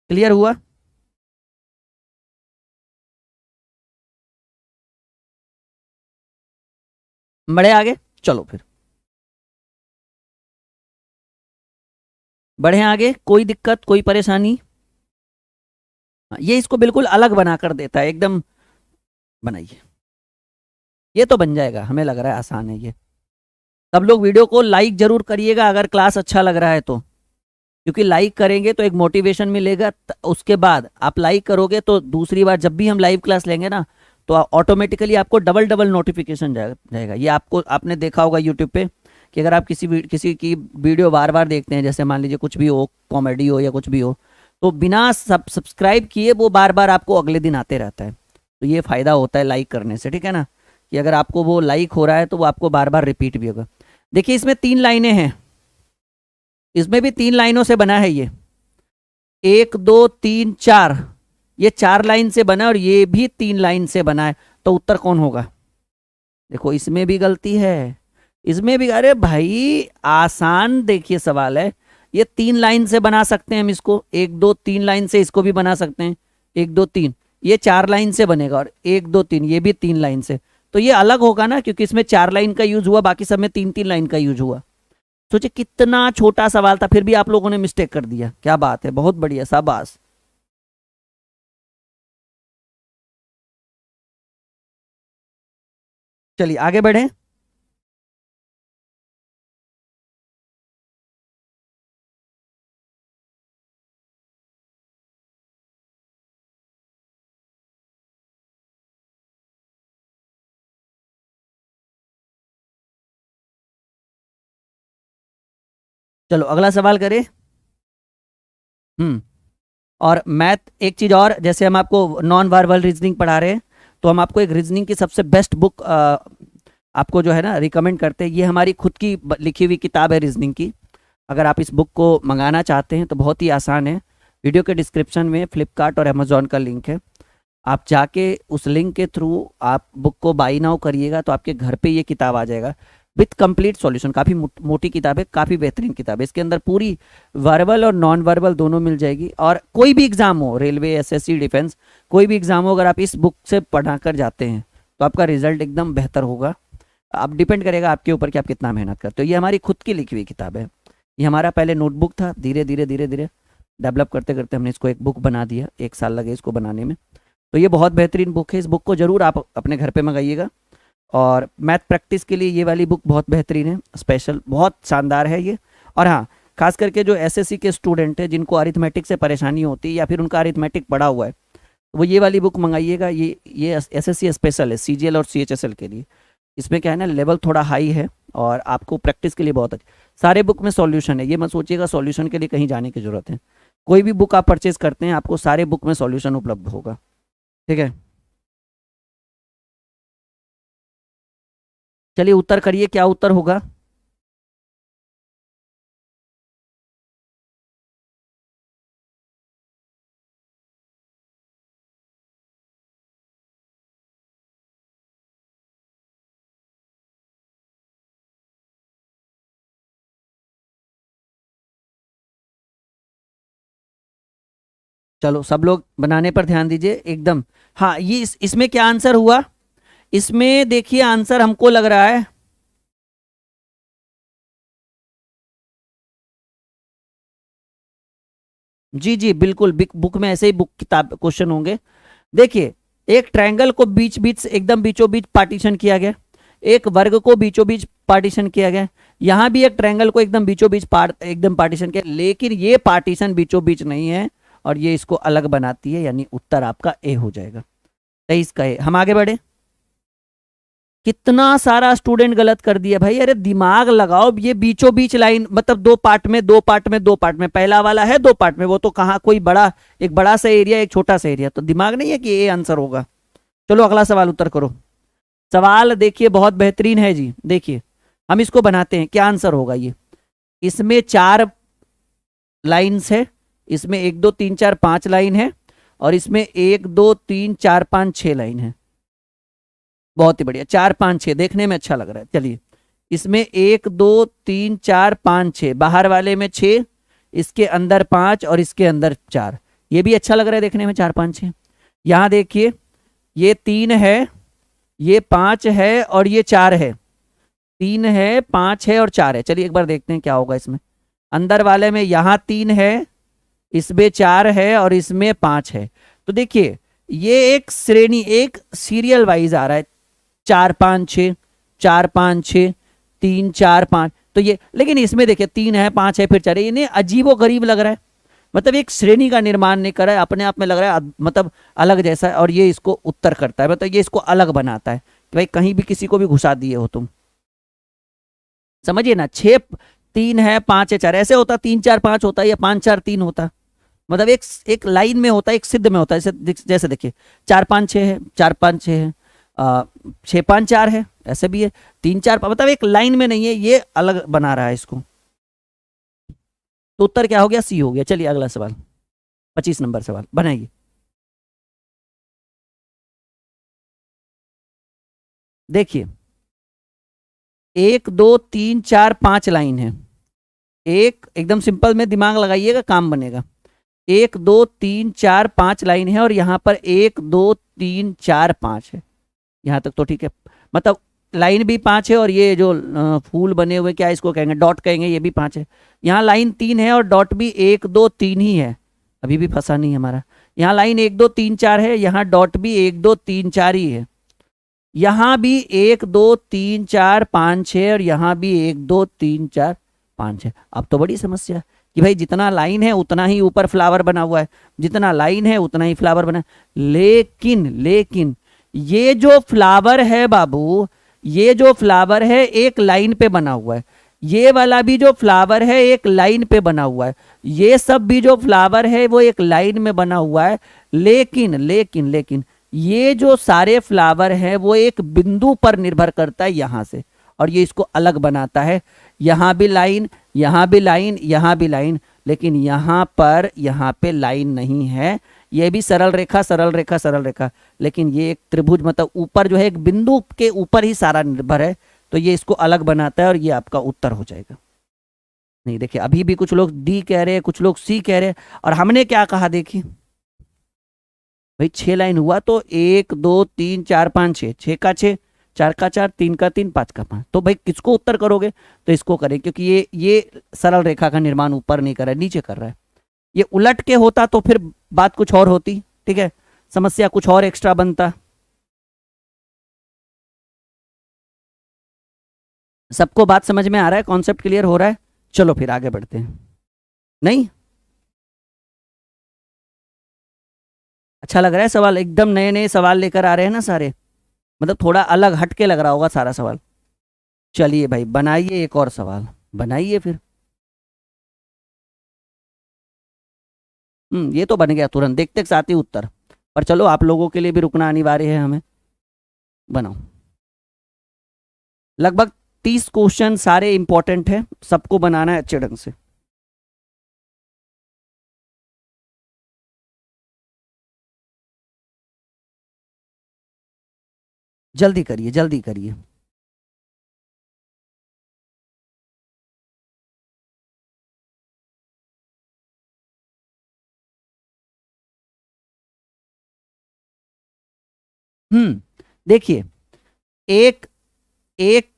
क्लियर हुआ? बढ़े आगे, चलो फिर बढ़े आगे, कोई दिक्कत कोई परेशानी? ये इसको बिल्कुल अलग बनाकर देता है एकदम। बनाइए, ये तो बन जाएगा, हमें लग रहा है आसान है ये। सब लोग वीडियो को लाइक जरूर करिएगा अगर क्लास अच्छा लग रहा है तो, क्योंकि लाइक करेंगे तो एक मोटिवेशन मिलेगा, उसके बाद आप लाइक करोगे तो दूसरी बार जब भी हम लाइव क्लास लेंगे ना, तो ऑटोमेटिकली आपको डबल डबल नोटिफिकेशन जाएगा। ये आपको, आपने देखा होगा यूट्यूब पे कि अगर आप किसी की वीडियो बार बार देखते हैं, जैसे मान लीजिए कुछ भी हो, कॉमेडी हो या कुछ भी हो, तो बिना सब्सक्राइब किए वो बार बार आपको अगले दिन आते रहता है। तो ये फ़ायदा होता है लाइक करने से, ठीक है ना। कि अगर आपको वो लाइक हो रहा है तो वो आपको बार बार रिपीट भी होगा। देखिए इसमें 3 लाइनें हैं, इसमें भी 3 लाइनों से बना है ये, 1 2 3 4, ये 4 लाइन से बना और ये भी 3 लाइन से बना है, तो उत्तर कौन होगा? देखो इसमें भी गलती है, इसमें भी, अरे भाई आसान देखिए सवाल है, ये 3 लाइन से बना सकते हैं हम इसको, 1 2 3 लाइन से इसको भी बना सकते हैं, 1 2 3, ये 4 लाइन से बनेगा, और 1 2 3 ये भी 3 लाइन से, तो ये अलग होगा ना, क्योंकि इसमें 4 लाइन का यूज हुआ, बाकी सब में 3 3 लाइन का यूज हुआ। सोचिए कितना छोटा सवाल था, फिर भी आप लोगों ने मिस्टेक कर दिया, क्या बात है, बहुत बढ़िया, शाबाश। चलिए आगे बढ़े। चलो अगला सवाल करें। हम्म। और मैथ, एक चीज और, जैसे हम आपको नॉन वर्बल रीजनिंग पढ़ा रहे हैं, तो हम आपको एक रीजनिंग की सबसे बेस्ट बुक आपको जो है ना रिकमेंड करते हैं। ये हमारी खुद की लिखी हुई किताब है रीजनिंग की। अगर आप इस बुक को मंगाना चाहते हैं तो बहुत ही आसान है, वीडियो के डिस्क्रिप्शन में फ्लिपकार्ट और अमेजोन का लिंक है, आप जाके उस लिंक के थ्रू आप बुक को बाई नाउ करिएगा, तो आपके घर पे ये किताब आ जाएगा विथ कंप्लीट सॉल्यूशन। काफ़ी मोटी किताब है, काफ़ी बेहतरीन किताब है, इसके अंदर पूरी वर्बल और नॉन वर्बल दोनों मिल जाएगी। और कोई भी एग्जाम हो, रेलवे, एसएससी, डिफेंस, कोई भी एग्जाम हो, अगर आप इस बुक से पढ़ा कर जाते हैं तो आपका रिजल्ट एकदम बेहतर होगा। आप डिपेंड करेगा आपके ऊपर कि आप कितना मेहनत करते हो। ये हमारी खुद की लिखी हुई किताब है, ये हमारा पहले नोटबुक था, धीरे धीरे धीरे धीरे डेवलप करते करते हमने इसको एक बुक बना दिया, 1 साल लगे इसको बनाने में। तो ये बहुत बेहतरीन बुक है, इस बुक को जरूर आप अपने घर पे मंगाइएगा। और मैथ प्रैक्टिस के लिए ये वाली बुक बहुत बेहतरीन है, स्पेशल, बहुत शानदार है ये। और हाँ, खास करके जो एसएससी के स्टूडेंट है, जिनको अरिथमेटिक से परेशानी होती है या फिर उनका अरिथमेटिक पड़ा हुआ है, वो ये वाली बुक मंगाइएगा। ये एसएससी स्पेशल है, सीजीएल और सीएचएसएल के लिए। इसमें क्या है ना, लेवल थोड़ा हाई है और आपको प्रैक्टिस के लिए बहुत अच्छा, सारे बुक में सॉल्यूशन है, ये मत सोचिएगा सॉल्यूशन के लिए कहीं जाने की जरूरत है। कोई भी बुक आप परचेज करते हैं, आपको सारे बुक में सॉल्यूशन उपलब्ध होगा, ठीक है। चलिए उत्तर करिए, क्या उत्तर होगा? चलो सब लोग बनाने पर ध्यान दीजिए एकदम। हाँ, ये इसमें क्या आंसर हुआ? इसमें देखिए आंसर हमको लग रहा है, जी जी बिल्कुल, बुक में ऐसे ही बुक किताब क्वेश्चन होंगे। देखिए, एक ट्रायंगल को बीच बीच से एकदम बीचों बीच पार्टीशन किया गया, एक वर्ग को बीचों बीच पार्टीशन किया गया, यहां भी एक ट्रायंगल को एकदम बीचों बीच एकदम पार्टीशन किया, लेकिन ये पार्टीशन बीचों बीच नहीं है और ये इसको अलग बनाती है, यानी उत्तर आपका ए हो जाएगा, 23 का ए। हम आगे बढ़े। कितना सारा स्टूडेंट गलत कर दिया भाई, अरे दिमाग लगाओ, ये बीचों बीच लाइन मतलब दो पार्ट में, दो पार्ट में, दो पार्ट में, पहला वाला है 2 पार्ट में, वो तो कहाँ कोई बड़ा, एक बड़ा सा एरिया, एक छोटा सा एरिया, तो दिमाग नहीं है कि ये आंसर होगा। चलो अगला सवाल उत्तर करो। सवाल देखिए बहुत बेहतरीन है जी, देखिए हम इसको बनाते हैं, क्या आंसर होगा ये? इसमें 4 लाइन्स है, इसमें 1 2 3 4 5 लाइन है, और इसमें 1 2 3 4 5 6 लाइन है। बहुत ही बढ़िया, 4 5 6 देखने में अच्छा लग रहा है। चलिए, इसमें 1 2 3 4 5 6, बाहर वाले में 6, इसके अंदर 5 और इसके अंदर 4, ये भी अच्छा लग रहा है देखने में, 4 5 6। यहाँ देखिए, ये 3 है, ये 5 है और ये 4 है, 3 है 5 है और 4 है। चलिए एक बार देखते हैं क्या होगा इसमें। अंदर वाले में यहाँ 3 है, इसमें 4 है और इसमें 5 है। तो देखिए ये एक श्रेणी, एक सीरियल वाइज आ रहा है, 4 5 6, 4 5 6, 3 4 5, तो ये, लेकिन इसमें देखिए 3 है 5 है फिर 4 है, इन्हें अजीबो गरीब लग रहा है, मतलब एक श्रेणी का निर्माण नहीं कर रहा है, अपने आप में लग रहा है मतलब अलग जैसा है, और ये इसको उत्तर करता है, मतलब ये इसको अलग बनाता है कि भाई कहीं भी किसी को भी घुसा दिए हो तुम, समझिए ना। 6 3 है 5 है 4, ऐसे होता 3 4 5 होता है या 5 4 3 होता, मतलब एक एक लाइन में होता है, एक सिद्ध में होता है, जैसे देखिए 4 5 6 है, 4 5 6 है, छः पाँच चार है, ऐसे भी है, तीन चार मतलब एक लाइन में नहीं है, ये अलग बना रहा है इसको। तो उत्तर क्या हो गया? सी हो गया। चलिए अगला सवाल, 25 नंबर सवाल बनाइए। देखिए, एक दो तीन चार पांच लाइन है, एक एकदम सिंपल में दिमाग लगाइएगा काम बनेगा। एक दो तीन चार पांच लाइन है और यहां पर एक दो तीन चार पांच है, यहां तक तो ठीक है। मतलब लाइन भी पांच है और ये जो फूल बने हुए क्या इसको कहेंगे, डॉट कहेंगे, ये भी पांच है। यहाँ लाइन तीन है और डॉट भी एक दो तीन ही है, अभी भी फंसा नहीं है हमारा। यहाँ लाइन एक दो तीन चार है, यहाँ डॉट भी एक दो तीन चार ही है। यहाँ भी एक दो तीन चार पाँच है और यहाँ भी एक दो तीन चार पाँच है। अब तो बड़ी समस्या कि भाई जितना लाइन है उतना ही ऊपर फ्लावर बना हुआ है, जितना लाइन है उतना ही फ्लावर बना है। लेकिन लेकिन ये जो फ्लावर है बाबू, ये जो फ्लावर है एक लाइन पे बना हुआ है, ये वाला भी जो फ्लावर है एक लाइन पे बना हुआ है, ये सब भी जो फ्लावर है वो एक लाइन में बना हुआ है। लेकिन लेकिन लेकिन ये जो सारे फ्लावर हैं वो एक बिंदु पर निर्भर करता है यहां से, और ये इसको अलग बनाता है। यहां भी लाइन, यहां भी लाइन, यहां भी लाइन, लेकिन यहां पर यहां पे लाइन नहीं है। ये भी सरल रेखा सरल रेखा सरल रेखा, लेकिन ये एक त्रिभुज, मतलब ऊपर जो है एक बिंदु के ऊपर ही सारा निर्भर है, तो ये इसको अलग बनाता है और ये आपका उत्तर हो जाएगा। नहीं देखिए, अभी भी कुछ लोग डी कह रहे हैं, कुछ लोग सी कह रहे हैं, और हमने क्या कहा देखिए भाई, छह लाइन हुआ तो एक दो तीन चार पाँच छः, छः का छः, चार का चार, तीन का तीन, पाँच का पाँच, तो भाई किसको उत्तर करोगे? तो इसको करें, क्योंकि ये सरल रेखा का निर्माण ऊपर नहीं कर रहा है, नीचे कर रहा है। ये उलट के होता तो फिर बात कुछ और होती, ठीक है, समस्या कुछ और एक्स्ट्रा बनता। सबको बात समझ में आ रहा है? कॉन्सेप्ट क्लियर हो रहा है? चलो फिर आगे बढ़ते हैं। नहीं, अच्छा लग रहा है सवाल, एकदम नए नए सवाल लेकर आ रहे हैं ना सारे, मतलब थोड़ा अलग हट के लग रहा होगा सारा सवाल। चलिए भाई बनाइए एक और सवाल, बनाइए फिर। ये तो बन गया तुरंत, देखते के साथ ही उत्तर। पर चलो आप लोगों के लिए भी रुकना अनिवार्य है हमें। बनाओ। लगभग 30 क्वेश्चन, सारे इंपॉर्टेंट है, सबको बनाना है अच्छे ढंग से। जल्दी करिए जल्दी करिए। देखिए, एक एक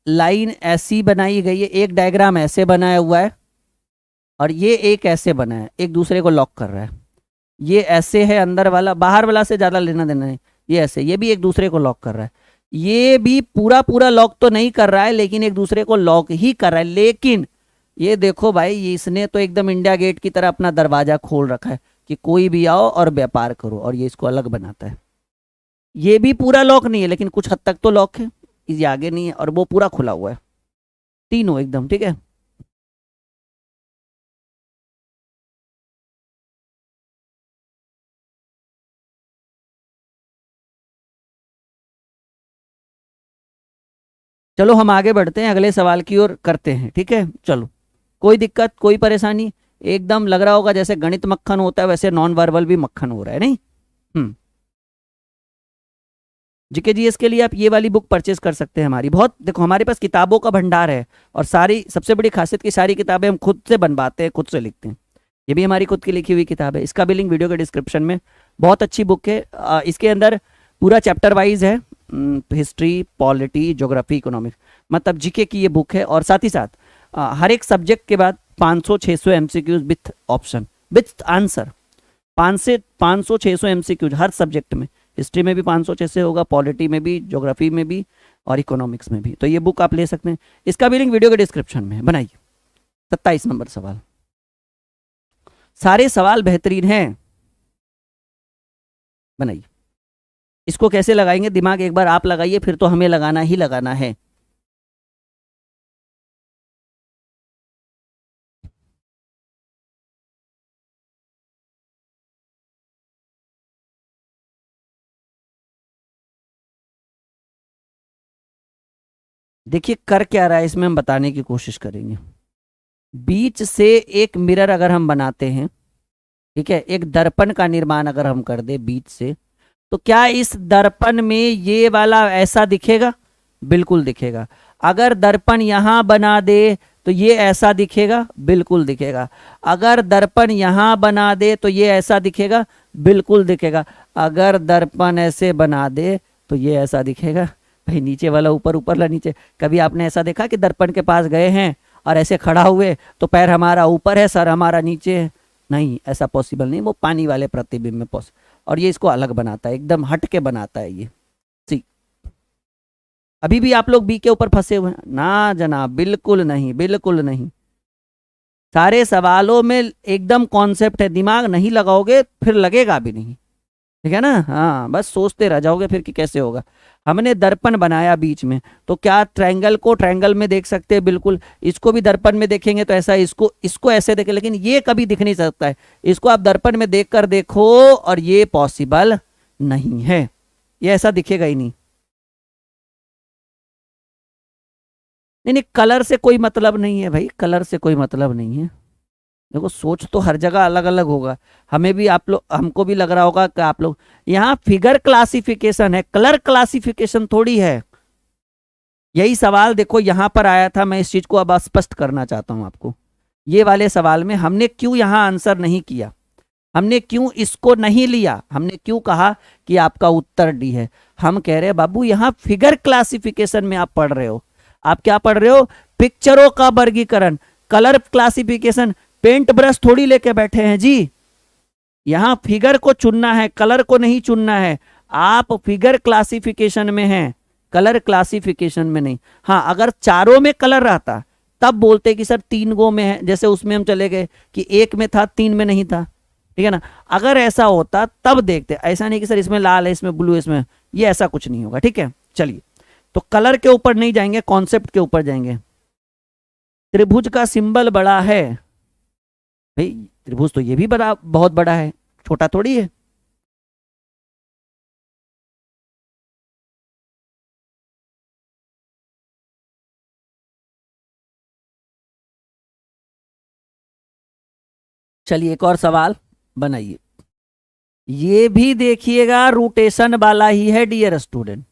लाइन ऐसी बनाई गई है, एक डायग्राम ऐसे बनाया हुआ है, और ये एक ऐसे बना है, एक दूसरे को लॉक कर रहा है। ये ऐसे है अंदर वाला, बाहर वाला से ज्यादा लेना देना नहीं। ये ऐसे, ये भी एक दूसरे को लॉक कर रहा है। ये भी पूरा पूरा लॉक तो नहीं कर रहा है, लेकिन एक दूसरे को लॉक ही कर रहा है। लेकिन ये देखो भाई, ये इसने तो एकदम इंडिया गेट की तरह अपना दरवाजा खोल रखा है कि कोई भी आओ और व्यापार करो, और ये इसको अलग बनाता है। ये भी पूरा लॉक नहीं है, लेकिन कुछ हद तक तो लॉक है, ये आगे नहीं है, और वो पूरा खुला हुआ है, तीनों एकदम ठीक है। चलो हम आगे बढ़ते हैं, अगले सवाल की ओर करते हैं, ठीक है। चलो, कोई दिक्कत कोई परेशानी? एकदम लग रहा होगा जैसे गणित मक्खन होता है वैसे नॉन वर्बल भी मक्खन हो रहा है, नहीं? हम्म जीके जीएस के लिए आप ये वाली बुक परचेज कर सकते हैं हमारी। बहुत देखो, हमारे पास किताबों का भंडार है, और सारी सबसे बड़ी खासियत की सारी किताबें हम खुद से बनवाते हैं, खुद से लिखते हैं। ये भी हमारी खुद की लिखी हुई किताब है, इसका भी लिंक वीडियो के डिस्क्रिप्शन में। बहुत अच्छी बुक है, इसके अंदर पूरा चैप्टर वाइज है, हिस्ट्री, पॉलिटी, ज्योग्राफी, इकोनॉमिक्स, मतलब जीके की ये बुक है। और साथ ही साथ हर एक सब्जेक्ट के बाद 500-600 MCQs with option, with answer. 500-600 MCQs her subject में, हिस्ट्री में भी 500-600 होगा, पॉलिटी में भी, ज्योग्राफी में भी, और इकोनॉमिक्स में भी। तो ये बुक आप ले सकते हैं, इसका भी लिंक वीडियो के डिस्क्रिप्शन में है। बनाइए 27 नंबर सवाल। सारे सवाल बेहतरीन हैं, बनाइए। इसको कैसे लगाएंगे, दिमाग एक बार आप लगाइए, फिर तो हमें लगाना ही लगाना है। देखिए कर क्या रहा है इसमें, हम बताने की कोशिश करेंगे। बीच से एक मिरर अगर हम बनाते हैं, ठीक है, एक दर्पण का निर्माण अगर हम कर दे बीच से, तो क्या इस दर्पण में ये वाला ऐसा दिखेगा? बिल्कुल दिखेगा। अगर दर्पण यहां बना दे तो ये ऐसा दिखेगा? बिल्कुल दिखेगा। अगर दर्पण यहां बना दे तो ये ऐसा दिखेगा? बिल्कुल दिखेगा। अगर दर्पण ऐसे बना दे तो ये ऐसा दिखेगा? भाई नीचे वाला ऊपर, ऊपर वाला नीचे। कभी आपने ऐसा देखा कि दर्पण के पास गए हैं और ऐसे खड़ा हुए तो पैर हमारा ऊपर है, सर हमारा नीचे है? नहीं, ऐसा पॉसिबल नहीं। वो पानी वाले प्रतिबिंब में पॉसिबल, और ये इसको अलग बनाता है, एकदम हट के बनाता है ये। सी, अभी भी आप लोग बी के ऊपर फंसे हुए हैं ना जनाब? बिल्कुल नहीं, बिल्कुल नहीं। सारे सवालों में एकदम कॉन्सेप्ट है, दिमाग नहीं लगाओगे फिर लगेगा भी नहीं, ठीक है ना? हाँ, बस सोचते रह जाओगे फिर कि कैसे होगा। हमने दर्पण बनाया बीच में, तो क्या ट्रायंगल को ट्रायंगल में देख सकते हैं? बिल्कुल। इसको भी दर्पण में देखेंगे तो ऐसा, इसको इसको ऐसे देखें, लेकिन ये कभी दिख नहीं सकता है। इसको आप दर्पण में देख कर देखो और ये पॉसिबल नहीं है, ये ऐसा दिखेगा ही नहीं। नहीं नहीं, कलर से कोई मतलब नहीं है भाई, कलर से कोई मतलब नहीं है। देखो सोच तो हर जगह अलग अलग होगा। हमें भी, आप लोग, हमको भी लग रहा होगा कि आप लोग, यहाँ फिगर क्लासिफिकेशन है, कलर क्लासिफिकेशन थोड़ी है। यही सवाल देखो यहाँ पर आया था, मैं इस चीज को अब स्पष्ट करना चाहता हूं आपको। ये वाले सवाल में हमने क्यों यहाँ आंसर नहीं किया, हमने क्यों इसको नहीं लिया, हमने क्यों कहा कि आपका उत्तर डी है? हम कह रहे हैं बाबू यहाँ फिगर क्लासिफिकेशन में आप पढ़ रहे हो। आप क्या पढ़ रहे हो? पिक्चरों का वर्गीकरण। कलर क्लासिफिकेशन पेंट ब्रश थोड़ी लेके बैठे हैं जी। यहां फिगर को चुनना है, कलर को नहीं चुनना है। आप फिगर क्लासिफिकेशन में हैं, कलर क्लासिफिकेशन में नहीं। हाँ, अगर चारों में कलर रहता तब बोलते कि सर तीन गो में है, जैसे उसमें हम चले गए कि एक में था तीन में नहीं था, ठीक है ना? अगर ऐसा होता तब देखते, ऐसा नहीं कि सर इसमें लाल है इसमें ब्लू है इसमें, ये ऐसा कुछ नहीं होगा, ठीक है? चलिए, तो कलर के ऊपर नहीं जाएंगे, कॉन्सेप्ट के ऊपर जाएंगे। त्रिभुज का सिंबल बड़ा है, भाई त्रिभुज तो ये भी बड़ा, बहुत बड़ा है, छोटा थोड़ी है। चलिए एक और सवाल बनाइए। ये भी देखिएगा रोटेशन वाला ही है डियर स्टूडेंट।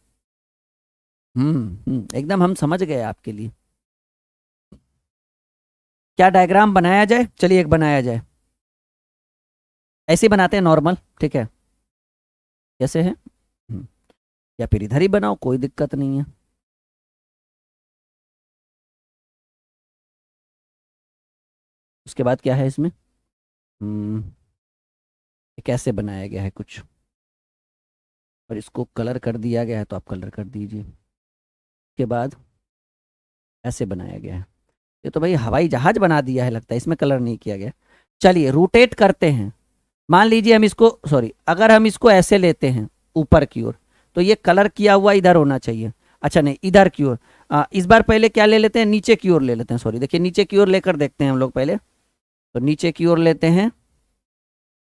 एकदम हम समझ गए आपके लिए। क्या डायग्राम बनाया जाए? चलिए एक बनाया जाए। ऐसे ही बनाते हैं नॉर्मल, ठीक है? कैसे है? हम्म, या फिर इधर ही बनाओ, कोई दिक्कत नहीं है। उसके बाद क्या है इसमें? हम्म, ये कैसे बनाया गया है कुछ, और इसको कलर कर दिया गया है तो आप कलर कर दीजिए। उसके बाद ऐसे बनाया गया है। ये तो भाई हवाई जहाज बना दिया है लगता है, इसमें कलर नहीं किया गया। चलिए रोटेट करते हैं। मान लीजिए हम इसको, सॉरी, अगर हम इसको ऐसे लेते हैं ऊपर की ओर, तो ये कलर किया हुआ इधर होना चाहिए। अच्छा नहीं, इधर की ओर। इस बार पहले क्या ले लेते हैं, नीचे की ओर ले लेते हैं। सॉरी, देखिए नीचे की ओर लेकर देखते हैं हम लोग पहले। तो नीचे की ओर लेते हैं,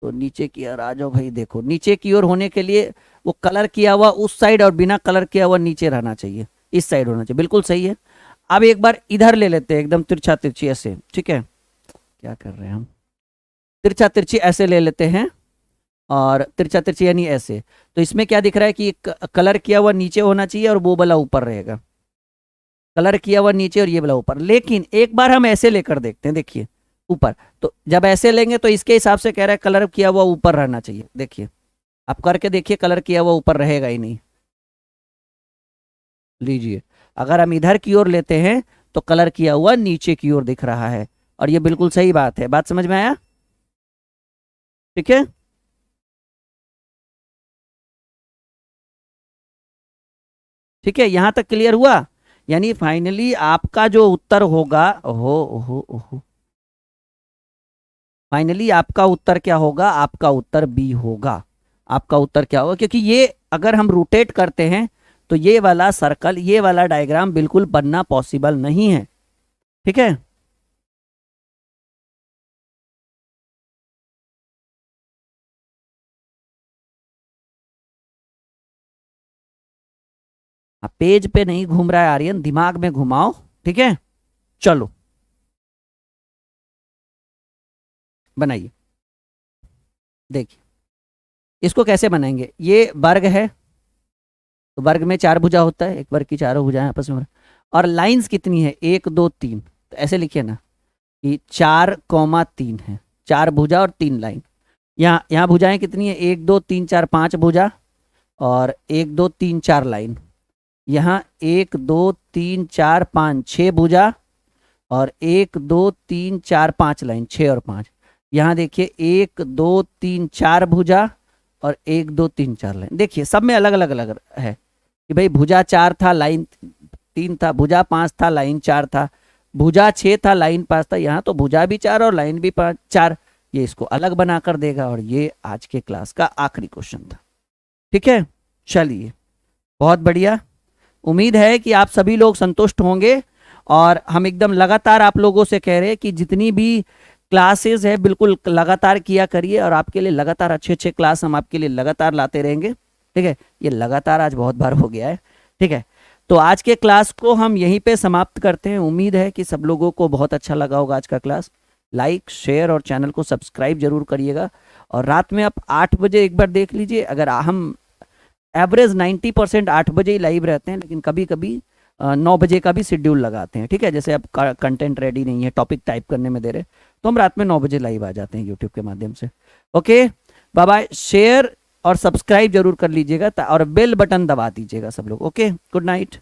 तो नीचे की ओर आ जाओ भाई। देखो नीचे की ओर होने के लिए वो कलर किया हुआ उस साइड और बिना कलर किया हुआ नीचे रहना चाहिए, इस साइड होना चाहिए, बिल्कुल सही है। अब एक बार इधर ले लेते हैं, एकदम तिरछा तिरछी ऐसे, ठीक है? क्या कर रहे हैं हम, तिरछा तिरछी ऐसे ले लेते हैं, और तिरछा तिरछी यानी ऐसे। तो इसमें क्या दिख रहा है कि कलर किया हुआ नीचे होना चाहिए और वो वाला ऊपर रहेगा। कलर किया हुआ नीचे और ये वाला ऊपर। लेकिन एक बार हम ऐसे लेकर देखते हैं, देखिए ऊपर। तो जब ऐसे लेंगे तो इसके हिसाब से कह रहा है कलर किया हुआ ऊपर रहना चाहिए। देखिए आप करके देखिए, कलर किया हुआ ऊपर रहेगा ही नहीं। लीजिए, अगर हम इधर की ओर लेते हैं तो कलर किया हुआ नीचे की ओर दिख रहा है, और ये बिल्कुल सही बात है। बात समझ में आया? ठीक है, ठीक है, यहां तक क्लियर हुआ? यानी फाइनली आपका जो उत्तर होगा, ओहो ओहो ओहो, फाइनली आपका उत्तर क्या होगा? आपका उत्तर बी होगा। आपका उत्तर क्या होगा? क्योंकि ये अगर हम रोटेट करते हैं तो ये वाला सर्कल, ये वाला डायग्राम बिल्कुल बनना पॉसिबल नहीं है, ठीक है? पेज पे नहीं घूम रहा है आर्यन, दिमाग में घुमाओ, ठीक है। चलो बनाइए, देखिए इसको कैसे बनाएंगे। ये वर्ग है, तो वर्ग में 4 भुजा होता है, एक वर्ग की चारों भुजाएं आपस में, और लाइंस कितनी है 1 2 3, तो ऐसे लिखिए ना कि 4,3 है, 4 भुजा और 3 लाइन। यहाँ भुजाएं कितनी है 1 2 3 4 5 भुजा और 1 2 3 4 लाइन। यहाँ 1 2 3 4 5 6 भुजा और 1 2 3 4 5 लाइन, 6 और 5। यहाँ देखिए 1 2 3 4 भुजा और 1 2 3 4 लाइन। देखिए सब में अलग अलग अलग है कि भाई भुजा 4 था, लाइन 3 था, भुजा 5 था, लाइन 4 था, भुजा 6 था, लाइन 5 था। यहाँ तो भुजा भी 4 और लाइन भी 4। ये इसको अलग बनाकर देगा, और ये आज के क्लास का आखिरी क्वेश्चन था, ठीक है। चलिए बहुत बढ़िया, उम्मीद है कि आप सभी लोग संतुष्ट होंगे, और हम एकदम लगातार आप लोगों से कह रहे हैं कि जितनी भी क्लासेस है बिल्कुल लगातार किया करिए, और आपके लिए लगातार अच्छे अच्छे क्लास हम आपके लिए लगातार लाते रहेंगे, ठीक है। ये लगातार आज बहुत बार हो गया है, ठीक है। तो आज के क्लास को हम यहीं पे समाप्त करते हैं। उम्मीद है कि सब लोगों को बहुत अच्छा लगा होगा आज का क्लास। लाइक शेयर और चैनल को सब्सक्राइब जरूर करिएगा, और रात में आप 8 बजे एक बार देख लीजिए। अगर हम एवरेज 90% 8 बजे ही लाइव रहते हैं, लेकिन कभी कभी 9 बजे का भी शेड्यूल लगाते हैं, ठीक है। जैसे अब कंटेंट रेडी नहीं है, टॉपिक टाइप करने में दे रहे, तो हम रात में 9 बजे लाइव आ जाते हैं यूट्यूब के माध्यम से। ओके बाय बाय, शेयर और सब्सक्राइब जरूर कर लीजिएगा, और बेल बटन दबा दीजिएगा सब लोग। Okay, good night.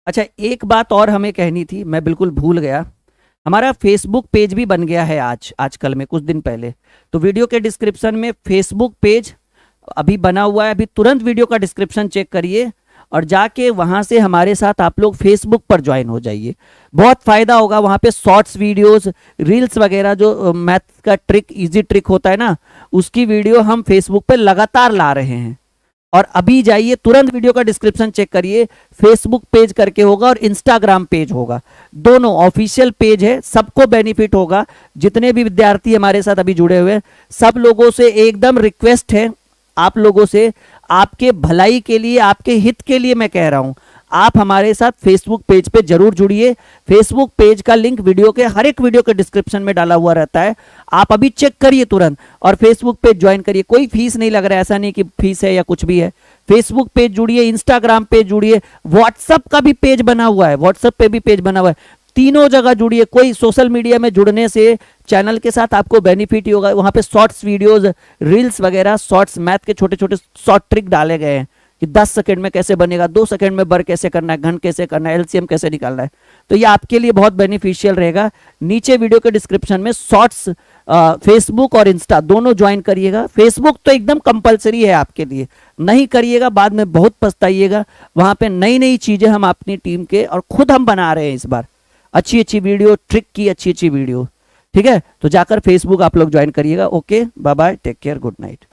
अच्छा एक बात और हमें कहनी थी, मैं बिल्कुल भूल गया। हमारा फेसबुक पेज भी बन गया है आजकल में, कुछ दिन पहले। तो वीडियो के डिस्क्रिप्शन में फेसबुक पेज अभी बना हुआ है, अभी तुरंत वीडियो का डिस्क्रिप्शन चेक करिए और जाके वहां से हमारे साथ आप लोग फेसबुक पर ज्वाइन हो जाइए। बहुत फायदा होगा, वहां पे शॉर्ट्स वीडियोस, रील्स वगैरह, जो मैथ का ट्रिक, इजी ट्रिक होता है ना, उसकी वीडियो हम फेसबुक पे लगातार ला रहे हैं। और अभी जाइए तुरंत वीडियो का डिस्क्रिप्शन चेक करिए, फेसबुक पेज करके होगा और इंस्टाग्राम पेज होगा, दोनों ऑफिशियल पेज है, सबको बेनिफिट होगा। जितने भी विद्यार्थी हमारे साथ अभी जुड़े हुए हैं, सब लोगों से एकदम रिक्वेस्ट है, आप लोगों से, आपके भलाई के लिए, आपके हित के लिए मैं कह रहा हूं, आप हमारे साथ फेसबुक पेज पे जरूर जुड़िए। फेसबुक पेज का लिंक वीडियो के हर एक वीडियो के डिस्क्रिप्शन में डाला हुआ रहता है, आप अभी चेक करिए तुरंत और फेसबुक पेज ज्वाइन करिए। कोई फीस नहीं लग रहा है, ऐसा नहीं कि फीस है या कुछ भी है। फेसबुक पेज जुड़िए, इंस्टाग्राम पेज जुड़िए, व्हाट्सएप का भी पेज बना हुआ है, व्हाट्सएप पे भी पेज बना हुआ है, तीनों जगह जुड़िए। कोई सोशल मीडिया में जुड़ने से चैनल के साथ आपको बेनिफिट ही होगा। वहां पे शॉर्ट्स वीडियोस, रील्स वगैरह, शॉर्ट्स मैथ के छोटे छोटे शॉर्ट ट्रिक डाले गए हैं कि 10 सेकंड में कैसे बनेगा, 2 सेकंड में बर कैसे करना है, घन कैसे करना है, एलसीएम कैसे निकालना है। तो ये आपके लिए बहुत बेनिफिशियल रहेगा। नीचे वीडियो के डिस्क्रिप्शन में शॉर्ट्स, फेसबुक और इंस्टा दोनों ज्वाइन करिएगा। फेसबुक तो एकदम कंपलसरी है आपके लिए, नहीं करिएगा बाद में बहुत पछताइएगा। वहां पे नई नई चीजें हम अपनी टीम के और खुद हम बना रहे हैं इस बार, अच्छी अच्छी वीडियो, ट्रिक की अच्छी अच्छी वीडियो, ठीक है। तो जाकर फेसबुक आप लोग ज्वाइन करिएगा। Okay bye bye, take care, good night.